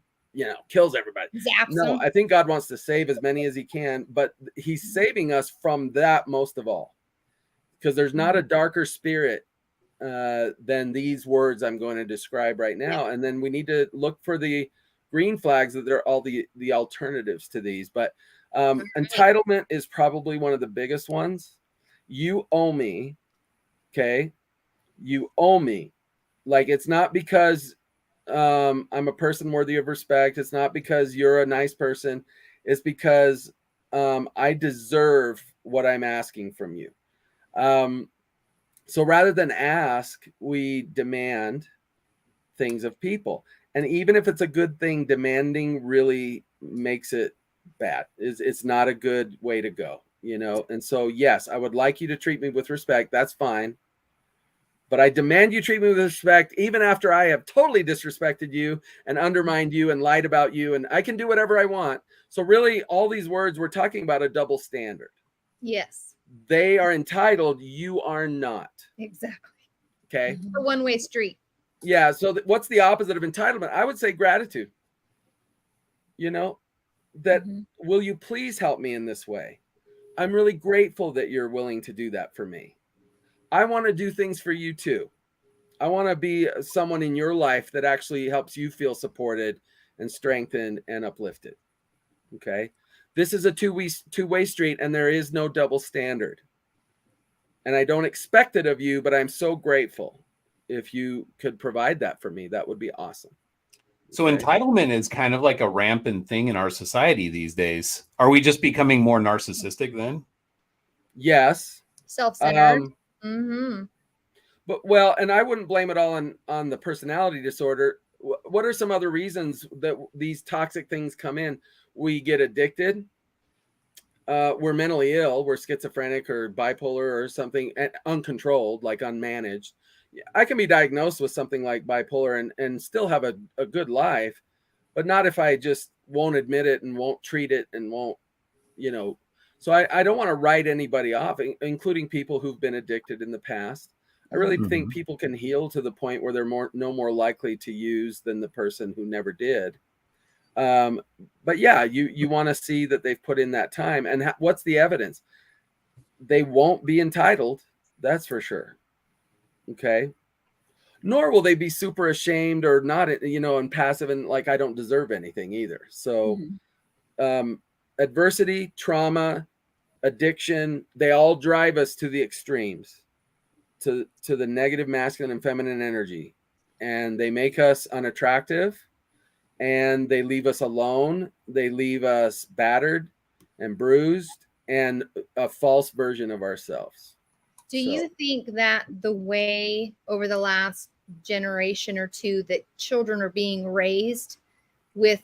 kills everybody. No, I think God wants to save as many as he can, but he's saving us from that most of all, because there's not a darker spirit than these words I'm going to describe right now. And then we need to look for the green flags that are all the alternatives to these. But entitlement is probably one of the biggest ones. You owe me. Okay. You owe me. Like, it's not because I'm a person worthy of respect. It's not because you're a nice person. It's because I deserve what I'm asking from you. So rather than ask, we demand things of people. And even if it's a good thing, demanding really makes it bad. It's not a good way to go, And so, yes, I would like you to treat me with respect. That's fine. But I demand you treat me with respect, even after I have totally disrespected you and undermined you and lied about you. And I can do whatever I want. So really, all these words, we're talking about a double standard. Yes. They are entitled. You are not. Exactly. Okay. A one-way street. Yeah. So what's the opposite of entitlement? I would say gratitude. That will you please help me in this way? I'm really grateful that you're willing to do that for me. I want to do things for you too. I want to be someone in your life that actually helps you feel supported and strengthened and uplifted. Okay. This is a two-way street, and there is no double standard. And I don't expect it of you, but I'm so grateful. If you could provide that for me, that would be awesome. So entitlement is kind of like a rampant thing in our society these days. Are we just becoming more narcissistic then? Yes. Self-centered. But well, and I wouldn't blame it all on the personality disorder. What are some other reasons that these toxic things come in? We get addicted. We're mentally ill. We're schizophrenic or bipolar or something, uncontrolled, like unmanaged. I can be diagnosed with something like bipolar and still have a good life, but not if I just won't admit it and won't treat it and won't, So I don't want to write anybody off, including people who've been addicted in the past. I really think people can heal to the point where they're no more likely to use than the person who never did. But yeah, you want to see that they've put in that time. And what's the evidence? They won't be entitled. That's for sure. Okay. Nor will they be super ashamed or not, and passive and like, I don't deserve anything either. So, adversity, trauma, addiction, they all drive us to the extremes, to the negative masculine and feminine energy. And they make us unattractive, and they leave us alone. They leave us battered and bruised and a false version of ourselves. Do you think that the way over the last generation or two that children are being raised with,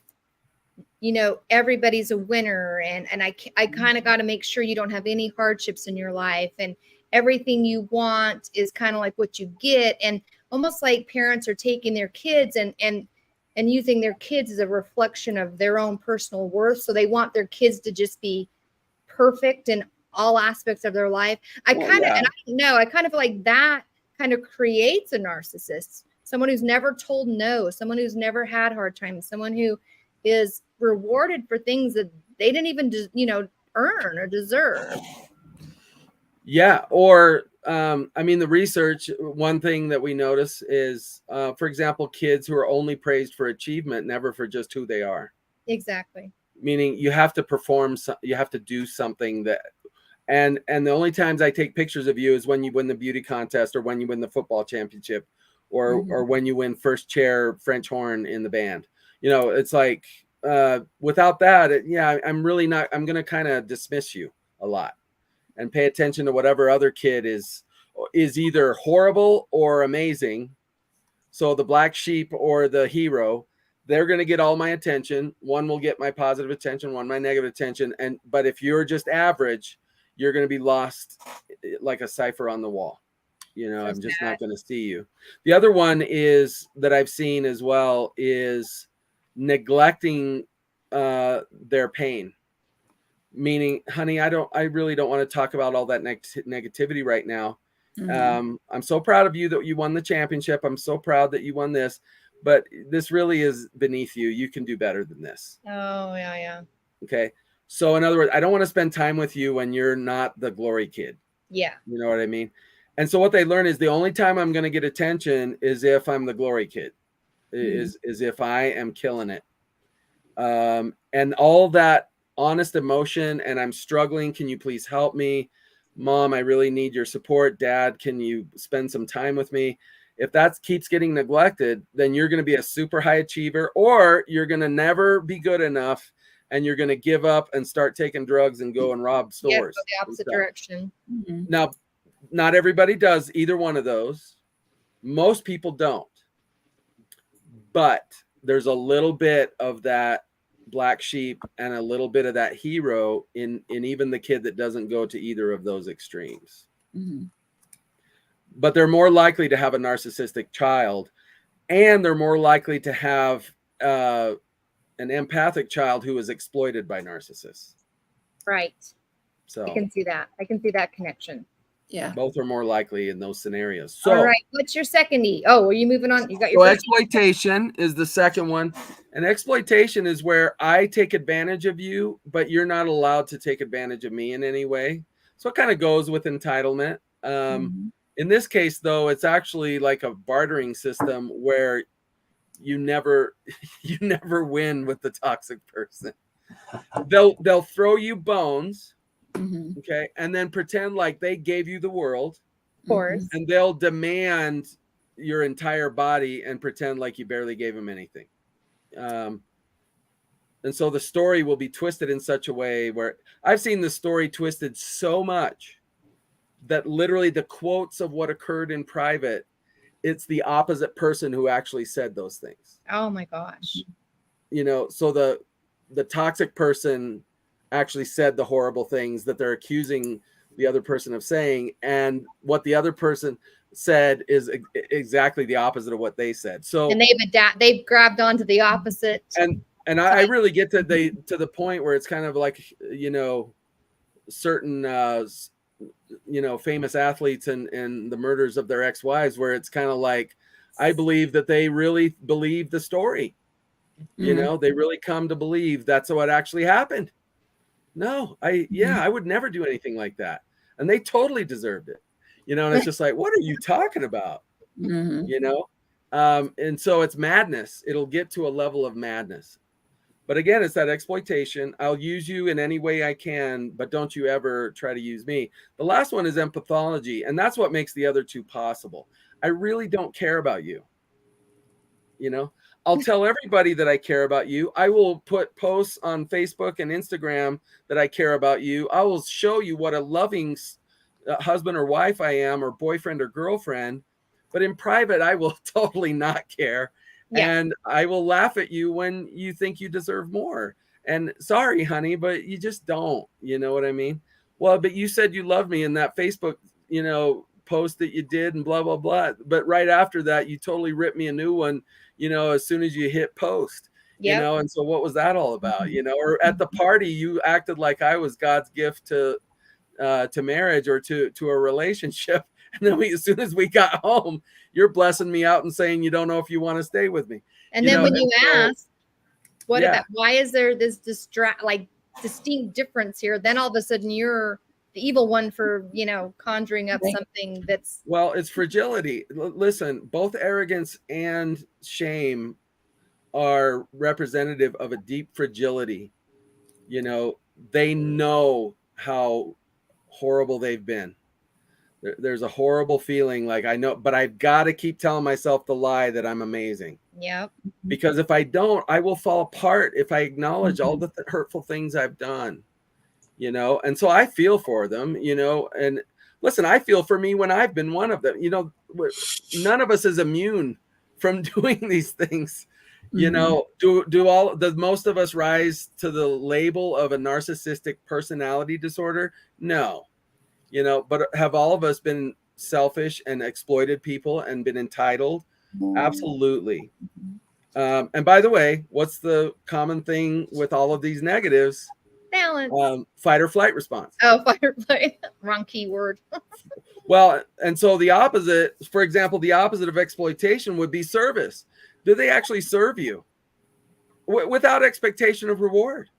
everybody's a winner and I kind of got to make sure you don't have any hardships in your life and everything you want is kind of like what you get, and almost like parents are taking their kids and using their kids as a reflection of their own personal worth, so they want their kids to just be perfect in all aspects of their life. I kind of feel like that kind of creates a narcissist, someone who's never told no, someone who's never had hard times, someone who is rewarded for things that they didn't even earn or deserve. Yeah. Or the research, one thing that we notice is, for example, kids who are only praised for achievement, never for just who they are. Exactly. Meaning you have to perform, you have to do something that, and the only times I take pictures of you is when you win the beauty contest or when you win the football championship or when you win first chair French horn in the band. It's like, without that, I'm really not, I'm going to kind of dismiss you a lot and pay attention to whatever other kid is either horrible or amazing. So the black sheep or the hero, they're going to get all my attention. One will get my positive attention, one my negative attention. But if you're just average, you're going to be lost like a cipher on the wall. I'm just not going to see you. The other one is that I've seen as well is neglecting their pain. Meaning, honey, I really don't want to talk about all that negativity right now. I'm so proud of you that you won the championship. I'm so proud that you won this, but this really is beneath you. You can do better than this. Oh, yeah. Okay. So in other words, I don't want to spend time with you when you're not the glory kid. Yeah. You know what I mean? And so what they learn is the only time I'm going to get attention is if I'm the glory kid, is if I am killing it. And all that honest emotion, and I'm struggling. Can you please help me? Mom, I really need your support. Dad, can you spend some time with me? If that keeps getting neglected, then you're going to be a super high achiever, or you're going to never be good enough and you're going to give up and start taking drugs and go and rob stores. Go the opposite direction. Now, not everybody does either one of those. Most people don't. But there's a little bit of that black sheep and a little bit of that hero in even the kid that doesn't go to either of those extremes. But they're more likely to have a narcissistic child, and they're more likely to have an empathic child who is exploited by narcissists. Right. So I can see that connection. Yeah. Both are more likely in those scenarios. So, all right. What's your second E? Oh, are you moving on? You got your so first E? exploitation is the second one. And exploitation is where I take advantage of you, but you're not allowed to take advantage of me in any way. So it kind of goes with entitlement. In this case, though, it's actually like a bartering system where you never win with the toxic person. They'll throw you bones, okay, and then pretend like they gave you the world, Of course. and they'll demand your entire body and pretend like you barely gave them anything. And so the story will be twisted in such a way where I've seen the story twisted so much that literally the quotes of what occurred in private, it's the opposite person who actually said those things. Oh my gosh. You know, so the toxic person actually said the horrible things that they're accusing the other person of saying, and what the other person said is exactly the opposite of what they said. So And they've grabbed onto the opposite. And I really get to the point where it's kind of like, you know, certain you know, famous athletes and the murders of their ex-wives, where it's kind of like, I believe that they really believe the story. You know, they really come to believe that's what actually happened. No, I would never do anything like that. And they totally deserved it. You know, and it's just like, what are you talking about? You know? And so it's madness. It'll get to a level of madness. But again, it's that exploitation. I'll use you in any way I can, but don't you ever try to use me. The last one is empathology, and that's what makes the other two possible. I really don't care about you. You know, I'll tell everybody that I care about you. I will put posts on Facebook and Instagram that I care about you. I will show you what a loving husband or wife I am, or boyfriend or girlfriend. But in private, I will totally not care. Yeah. And I will laugh at you when you think you deserve more. And sorry, honey, but you just don't. You know what I mean? Well, but you said you loved me in that Facebook, you know, post that you did and blah, blah, blah. But right after that, you totally ripped me a new one, you know, as soon as you hit post, you know? And so what was that all about? You know, or at the party, you acted like I was God's gift to marriage or to a relationship. And then as soon as we got home, you're blessing me out and saying you don't know if you want to stay with me. And then when you ask, what about, why is there this distinct difference here? Then all of a sudden you're the evil one for, you know, conjuring up something that's. Well, it's fragility. Listen, both arrogance and shame are representative of a deep fragility. You know, they know how horrible they've been. There's a horrible feeling like, I know, but I've got to keep telling myself the lie that I'm amazing. Yep. Because if I don't, I will fall apart if I acknowledge all the hurtful things I've done, you know? And so I feel for them, you know, and listen, I feel for me when I've been one of them. You know, none of us is immune from doing these things. You know, does most of us rise to the label of a narcissistic personality disorder? No. You know, but have all of us been selfish and exploited people and been entitled? Absolutely. And by the way, what's the common thing with all of these negatives? Balance. Fight or flight response. Oh, fight or flight. Wrong keyword. Well, and so the opposite, for example, the opposite of exploitation would be service. Do they actually serve you without expectation of reward?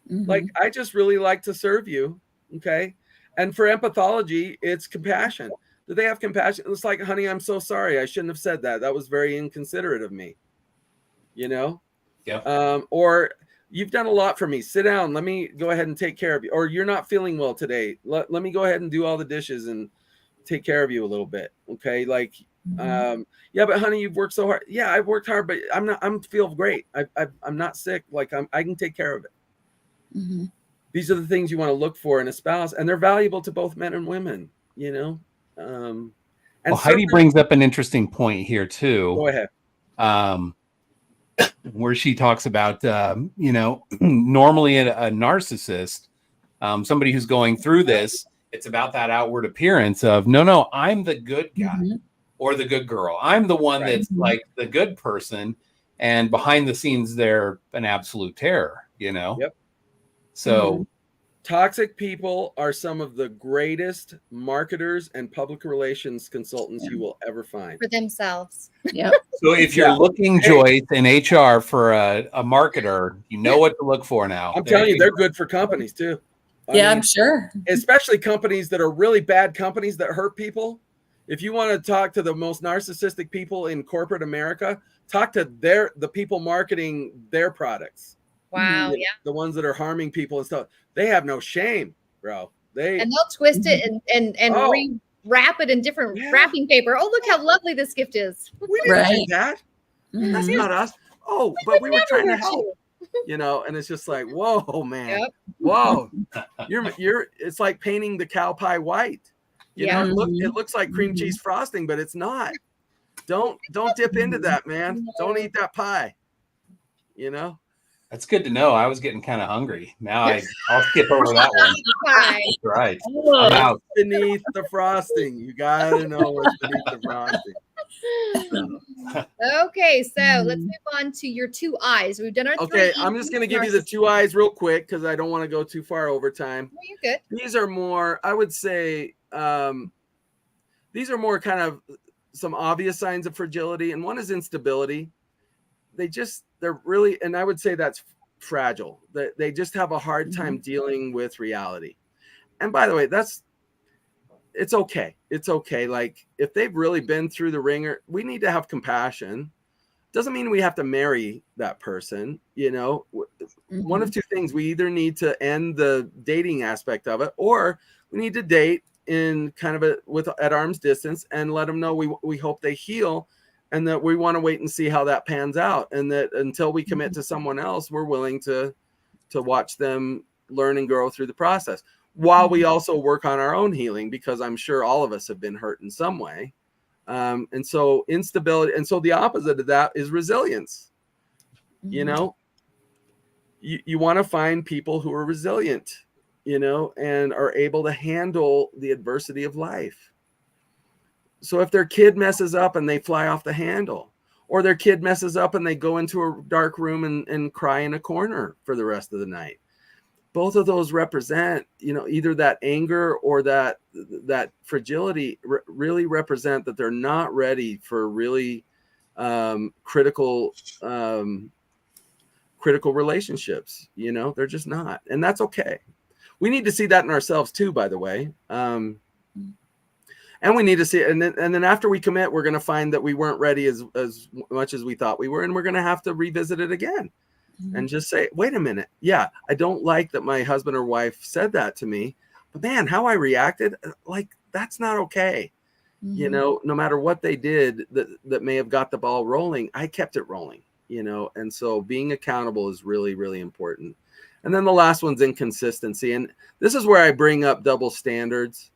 Like, I just really like to serve you. Okay. And for empathology, it's compassion. Do they have compassion? It's like, honey, I'm so sorry. I shouldn't have said that. That was very inconsiderate of me. You know? Yeah. Or you've done a lot for me. Sit down. Let me go ahead and take care of you. Or you're not feeling well today. Let me go ahead and do all the dishes and take care of you a little bit. Okay. Like, yeah, but honey, you've worked so hard. Yeah, I've worked hard, but I'm feel great. I'm not sick. Like I can take care of it. These are the things you want to look for in a spouse, and they're valuable to both men and women, you know? And well, Heidi brings up an interesting point here too. Go ahead. Where she talks about, you know, normally a narcissist, somebody who's going through this, it's about that outward appearance of, no, I'm the good guy or the good girl. I'm the one that's like the good person. And behind the scenes, they're an absolute terror, you know? Yep. So Toxic people are some of the greatest marketers and public relations consultants you will ever find. For themselves. Yep. So if you're Yeah. looking, Joyce, in HR for a marketer, you know what to look for now. I'm telling you, they're good for companies too. I'm sure. Especially companies that are really bad companies that hurt people. If you want to talk to the most narcissistic people in corporate America, talk to the people marketing their products. Wow. Yeah. The ones that are harming people and stuff. They have no shame, bro. And they'll twist it and wrap it in different wrapping paper. Oh, look how lovely this gift is. We didn't do that. That's not us. Oh, but we were trying to help. And it's just like, whoa, man. Yep. Whoa. It's like painting the cow pie white. It looks like cream cheese frosting, but it's not. Don't dip into that, man. Don't eat that pie. That's good to know. I was getting kind of hungry. Now I'll skip over that one. That's right. I'm out. Beneath the frosting. You gotta know what's beneath the frosting. Okay, so let's move on to your 2 eyes. We've done our 3. Okay, I'm just going to give you the 2 eyes real quick because I don't want to go too far over time. Well, you're good. These are more, I would say, these are more kind of some obvious signs of fragility, and one is instability. They're really, and I would say that's fragile. They just have a hard time dealing with reality. And by the way, it's okay. It's okay. Like if they've really been through the ringer, we need to have compassion. Doesn't mean we have to marry that person. One of 2 things: we either need to end the dating aspect of it, or we need to date in kind of at arm's distance and let them know we hope they heal, and that we want to wait and see how that pans out, and that until we commit to someone else, we're willing to watch them learn and grow through the process, while we also work on our own healing, because I'm sure all of us have been hurt in some way. And so instability, and so the opposite of that is resilience. You want to find people who are resilient, and are able to handle the adversity of life. So if their kid messes up and they fly off the handle, or their kid messes up and they go into a dark room and cry in a corner for the rest of the night, both of those represent, either that anger or that fragility really represent that they're not ready for really critical relationships. They're just not, and that's okay. We need to see that in ourselves too, by the way. And we need to see it. And then after we commit, we're going to find that we weren't ready as much as we thought we were. And we're going to have to revisit it again and just say, wait a minute. Yeah, I don't like that my husband or wife said that to me, but man, how I reacted, like, that's not okay. No matter what they did that may have got the ball rolling, I kept it rolling, and so being accountable is really, really important. And then the last one's inconsistency. And this is where I bring up double standards.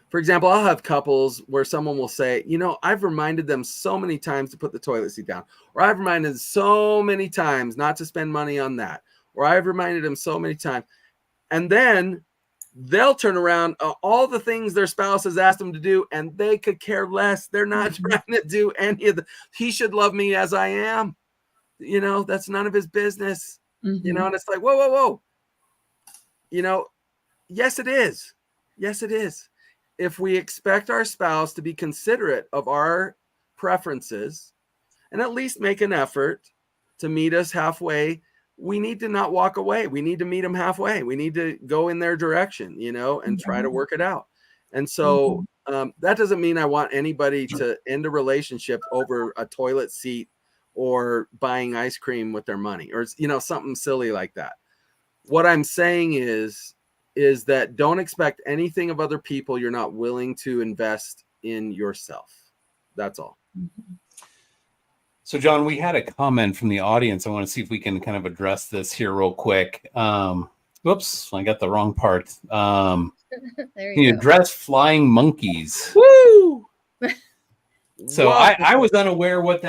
For example, I'll have couples where someone will say, I've reminded them so many times to put the toilet seat down, or I've reminded so many times not to spend money on that, or I've reminded them so many times. And then they'll turn around all the things their spouse has asked them to do, and they could care less. They're not trying to do any of he should love me as I am. That's none of his business. And it's like, whoa. Yes, it is. Yes, it is. If we expect our spouse to be considerate of our preferences and at least make an effort to meet us halfway, we need to not walk away. We need to meet them halfway. We need to go in their direction, and try to work it out. And so that doesn't mean I want anybody to end a relationship over a toilet seat or buying ice cream with their money, or, something silly like that. What I'm saying is that don't expect anything of other people you're not willing to invest in yourself. That's all. So, John, we had a comment from the audience. I want to see if we can kind of address this here real quick. Whoops, I got the wrong part. Can you address flying monkeys? Woo! So I was unaware what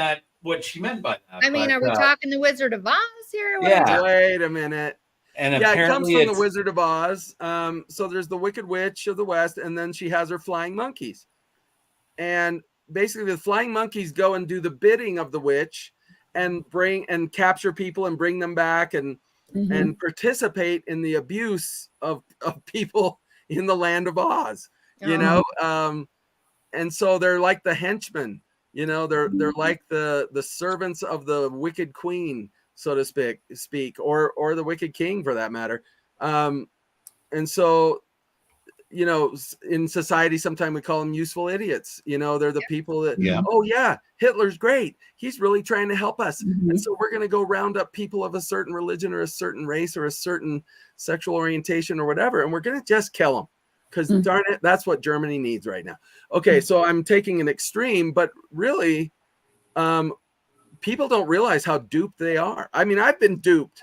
she meant by that. I mean, are we talking the Wizard of Oz here? Yeah. Wait a minute. And it comes from the Wizard of Oz. So there's the Wicked Witch of the West, and then she has her flying monkeys. And basically the flying monkeys go and do the bidding of the witch and capture people and bring them back. And and participate in the abuse of people in the land of Oz, you know? And so they're like the henchmen, you know, they're like the servants of the wicked queen, so to speak, or the wicked king for that matter. And so, you know, in society, sometimes we call them useful idiots. You know, they're the people that, oh yeah, Hitler's great. He's really trying to help us. And so we're going to go round up people of a certain religion or a certain race or a certain sexual orientation or whatever. And we're going to just kill them because darn it, that's what Germany needs right now. Okay. So I'm taking an extreme, but really, people don't realize how duped they are. I mean, I've been duped,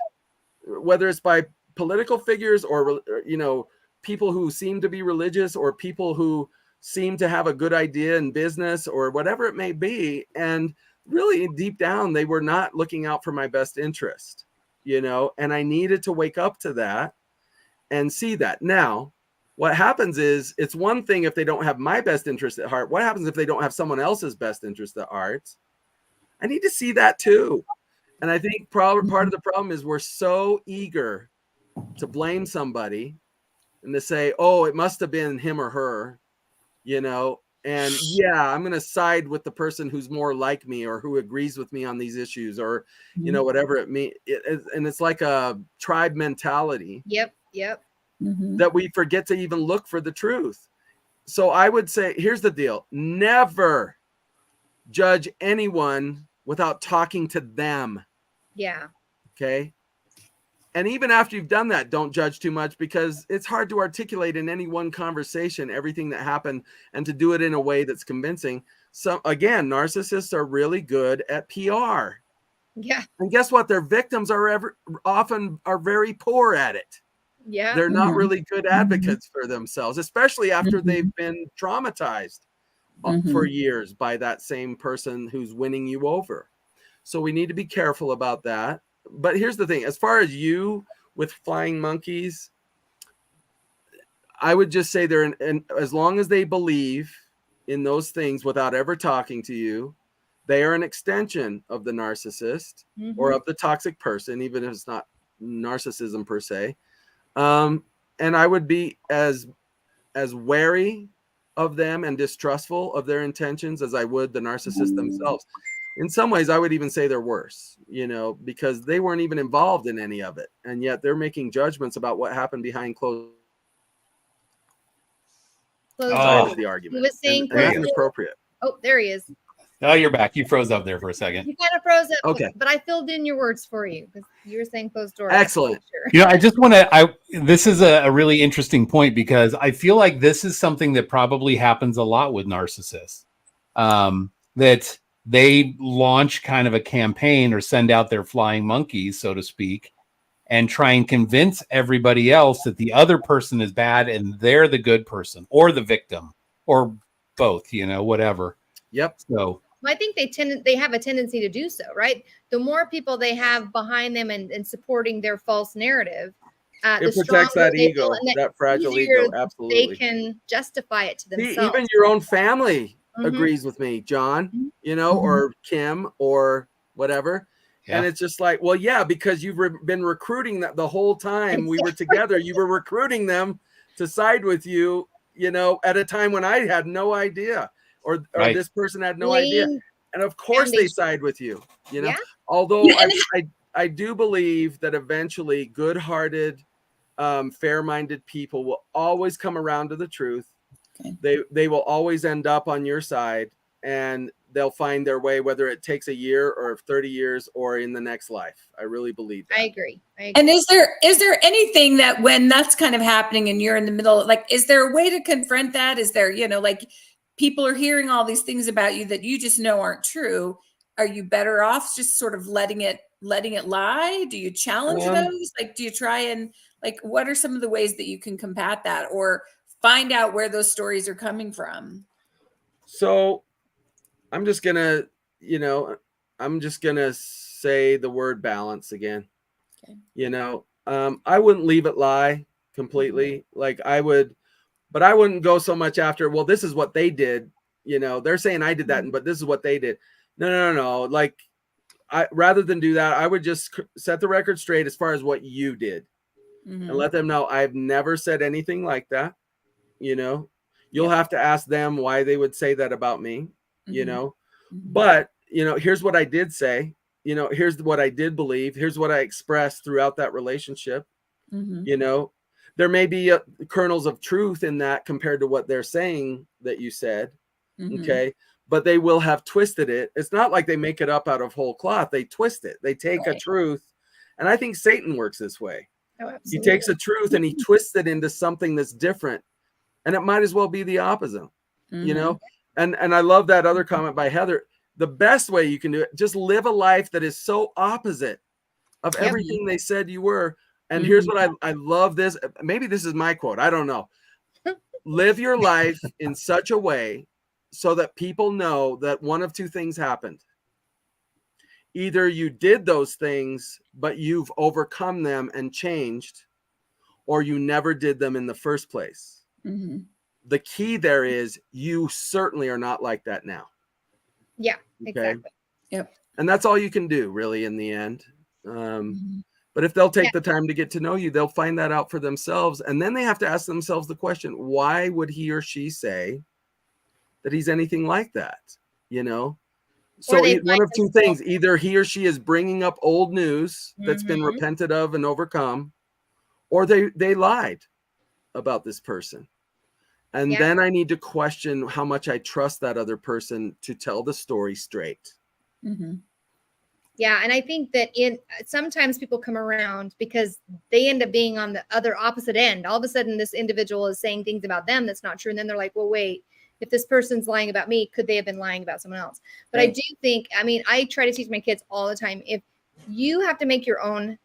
whether it's by political figures or, you know, people who seem to be religious or people who seem to have a good idea in business or whatever it may be. And really deep down, they were not looking out for my best interest, you know, and I needed to wake up to that and see that. Now, what happens is it's one thing if they don't have my best interest at heart. What happens if they don't have someone else's best interest at heart? I need to see that too. And I think part of the problem is we're so eager to blame somebody and to say, oh, it must have been him or her, you know, and yeah, I'm going to side with the person who's more like me or who agrees with me on these issues or, you know, whatever it means. And it's like a tribe mentality. Yep. That we forget to even look for the truth. So I would say, here's the deal. Never judge anyone without talking to them. Yeah. Okay. And even after you've done that, don't judge too much because it's hard to articulate in any one conversation everything that happened and to do it in a way that's convincing. So again, narcissists are really good at PR. Yeah. And guess what? Their victims are often very poor at it. Yeah. They're not really good advocates for themselves, especially after they've been traumatized for years by that same person who's winning you over. So we need to be careful about that. But here's the thing, as far as you with flying monkeys, I would just say and as long as they believe in those things without ever talking to you, they are an extension of the narcissist or of the toxic person, even if it's not narcissism per se. And I would be as wary of them and distrustful of their intentions as I would the narcissists themselves. In some ways, I would even say they're worse, you know, because they weren't even involved in any of it. And yet they're making judgments about what happened behind closed doors of the argument. He was saying and that's inappropriate. Oh, there he is. Oh, you're back. You froze up there for a second. You kind of froze up. Okay. But I filled in your words for you because you were saying closed doors. Excellent. Sure. You know, I just want to, this is a really interesting point because I feel like this is something that probably happens a lot with narcissists. That they launch kind of a campaign or send out their flying monkeys, so to speak, and try and convince everybody else that the other person is bad and they're the good person or the victim or both, you know, whatever. Yep. So I think they have a tendency to do so, right? The more people they have behind them and supporting their false narrative, it protects that ego, that fragile ego. Absolutely. They can justify it to themselves. Even your own family agrees with me, John, you know, or Kim or whatever. Yeah. And it's just like, well, yeah, because you've been recruiting that the whole time we were together. You were recruiting them to side with you, you know, at a time when I had no idea or this person had no idea. And of course they side with you, you know, although I do believe that eventually good-hearted, fair-minded people will always come around to the truth. Okay. They will always end up on your side and they'll find their way, whether it takes a year or 30 years or in the next life. I really believe that. I agree. And is there anything that when that's kind of happening and you're in the middle, like, is there a way to confront that? Is there, you know, like people are hearing all these things about you that you just know aren't true. Are you better off just sort of letting it lie? Do you challenge those? Like, do you try and like, what are some of the ways that you can combat that or find out where those stories are coming from? So I'm just going to say the word balance again. Okay. You know, I wouldn't leave it lie completely. Like I would, but I wouldn't go so much after, well, this is what they did. You know, they're saying I did that, but this is what they did. No. Like rather than do that, I would just set the record straight as far as what you did, and let them know I've never said anything like that. You'll have to ask them why they would say that about me, but here's what I did say, here's what I did believe, here's what I expressed throughout that relationship. There may be kernels of truth in that compared to what they're saying that you said. Okay. But they will have twisted it. It's not like they make it up out of whole cloth. They twist it. They take a truth. And I think Satan works this way. Oh, he takes a truth and he twists it into something that's different. And it might as well be the opposite, And I love that other comment by Heather. The best way you can do it, just live a life that is so opposite of everything they said you were. And here's what I love this. Maybe this is my quote. I don't know. Live your life in such a way so that people know that one of two things happened. Either you did those things, but you've overcome them and changed, or you never did them in the first place. The key there is you certainly are not like that now. Yeah, exactly. Yep. And that's all you can do really in the end. But if they'll take the time to get to know you, they'll find that out for themselves. And then they have to ask themselves the question, why would he or she say that he's anything like that? So one of two things, either he or she is bringing up old news that's been repented of and overcome, or they lied about this person. And then I need to question how much I trust that other person to tell the story straight. Yeah. And I think that sometimes people come around because they end up being on the other opposite end. All of a sudden, this individual is saying things about them that's not true. And then they're like, well, wait, if this person's lying about me, could they have been lying about someone else? But I do think, I try to teach my kids all the time, if you have to make your own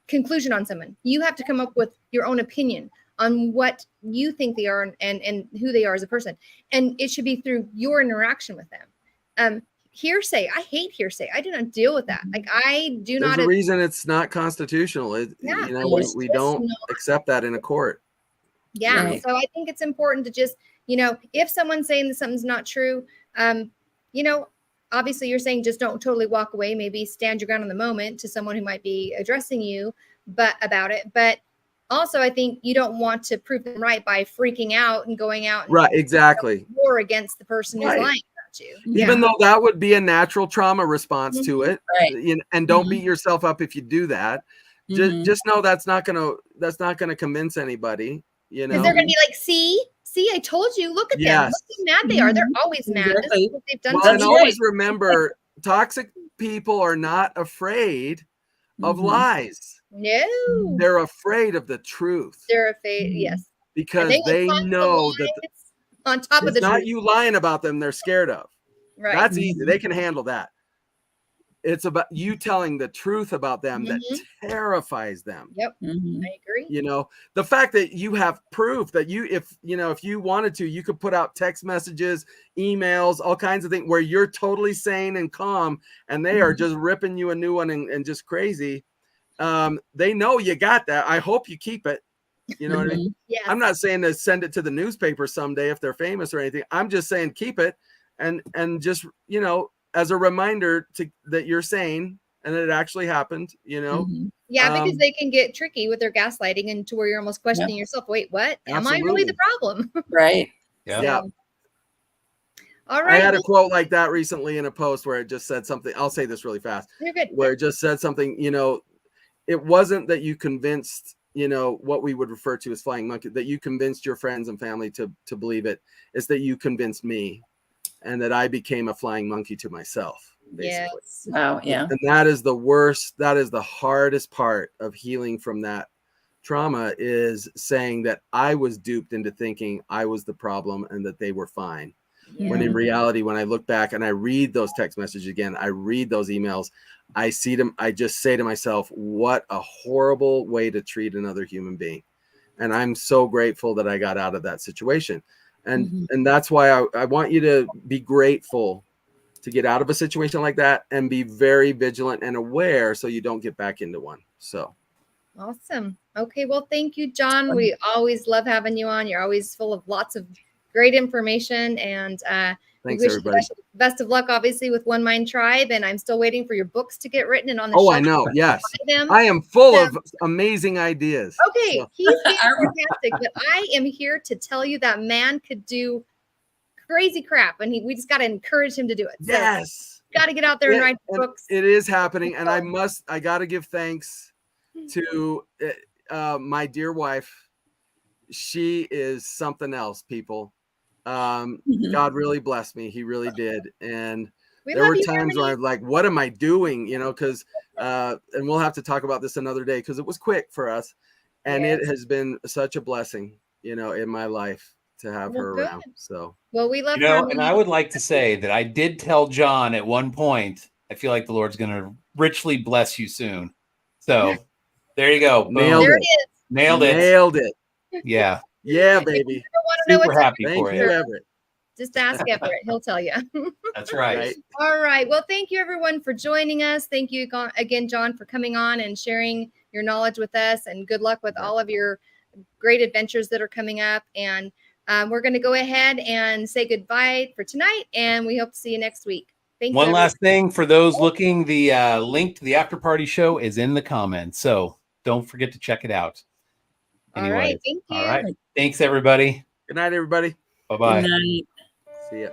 conclusion on someone, you have to come up with your own opinion on what you think they are and who they are as a person. And it should be through your interaction with them. Hearsay, I hate hearsay. I do not deal with that. Like I do not. There's a reason it's not constitutional. We don't accept that in a court. Yeah. Right. So I think it's important to just, if someone's saying that something's not true, obviously you're saying just don't totally walk away, maybe stand your ground in the moment to someone who might be addressing you, about it. But also I think you don't want to prove them right by freaking out and going out and exactly war against the person who's lying about you. Even though that would be a natural trauma response to it. And don't beat yourself up if you do that. Just know that's not gonna convince anybody. Because they're going to be like, see, I told you, look at them. Look how mad they are. They're always mad. This is what they've done. And always remember, toxic people are not afraid of lies. No. They're afraid of the truth. They're afraid, yes. Because they know that on top of the not truth. you lying about them, they're scared of. Right. That's easy. They can handle that. It's about you telling the truth about them that terrifies them. Yep. I agree. The fact that you have proof that if you wanted to, you could put out text messages, emails, all kinds of things where you're totally sane and calm and they are just ripping you a new one and just crazy. They know you got that. I hope you keep it. You know what I mean? Yes. I'm not saying to send it to the newspaper someday if they're famous or anything. I'm just saying keep it and just, as a reminder that you're sane and that it actually happened, Yeah, because they can get tricky with their gaslighting and to where you're almost questioning yourself. Wait, what? Am I really the problem? Right. Yeah. All right. I had a quote like that recently in a post where it just said something. I'll say this really fast. You're good. Where it just said something, it wasn't that you convinced, what we would refer to as flying monkey, that you convinced your friends and family to believe it. It's that you convinced me. And that I became a flying monkey to myself, basically. Yes. Wow. Yeah. And that is the worst. That is the hardest part of healing from that trauma, is saying that I was duped into thinking I was the problem and that they were fine. Yeah. When in reality, when I look back and I read those text messages again, I read those emails, I see them. I just say to myself, what a horrible way to treat another human being. And I'm so grateful that I got out of that situation. And that's why I want you to be grateful to get out of a situation like that and be very vigilant and aware so you don't get back into one. So awesome. Okay. Well, thank you, John. We always love having you on. You're always full of lots of great information. And Thanks, we wish everybody. you the best of luck, obviously, with One Mind Tribe. And I'm still waiting for your books to get written and on the Oh, shelf. I know. Yes. Them. I am full of amazing ideas. Okay, So. he's being sarcastic, but I am here to tell you that man could do crazy crap, and we just got to encourage him to do it. So, yes. Got to get out there and write books. It is happening, and I got to give thanks to my dear wife. She is something else, people. God really blessed me. He really did. And there were times where I'm like, what am I doing? You know, because and we'll have to talk about this another day because it was quick for us. And it has been such a blessing, you know, in my life to have her around. So we love her. And I would like to say that I did tell John at one point, I feel like the Lord's going to richly bless you soon. So there you go. Nailed it. Nailed it. Nailed it. Yeah. Yeah, baby. Super happy for you. Everett. Just ask Everett. He'll tell you. That's right. All right. Well, thank you, everyone, for joining us. Thank you again, John, for coming on and sharing your knowledge with us. And good luck with all of your great adventures that are coming up. And we're going to go ahead and say goodbye for tonight. And we hope to see you next week. Thank you. One last thing for those looking, the link to the after party show is in the comments. So don't forget to check it out. Anyway, all right. Thank you. All right. Thanks, everybody. Good night, everybody. Bye-bye. Good night. See ya.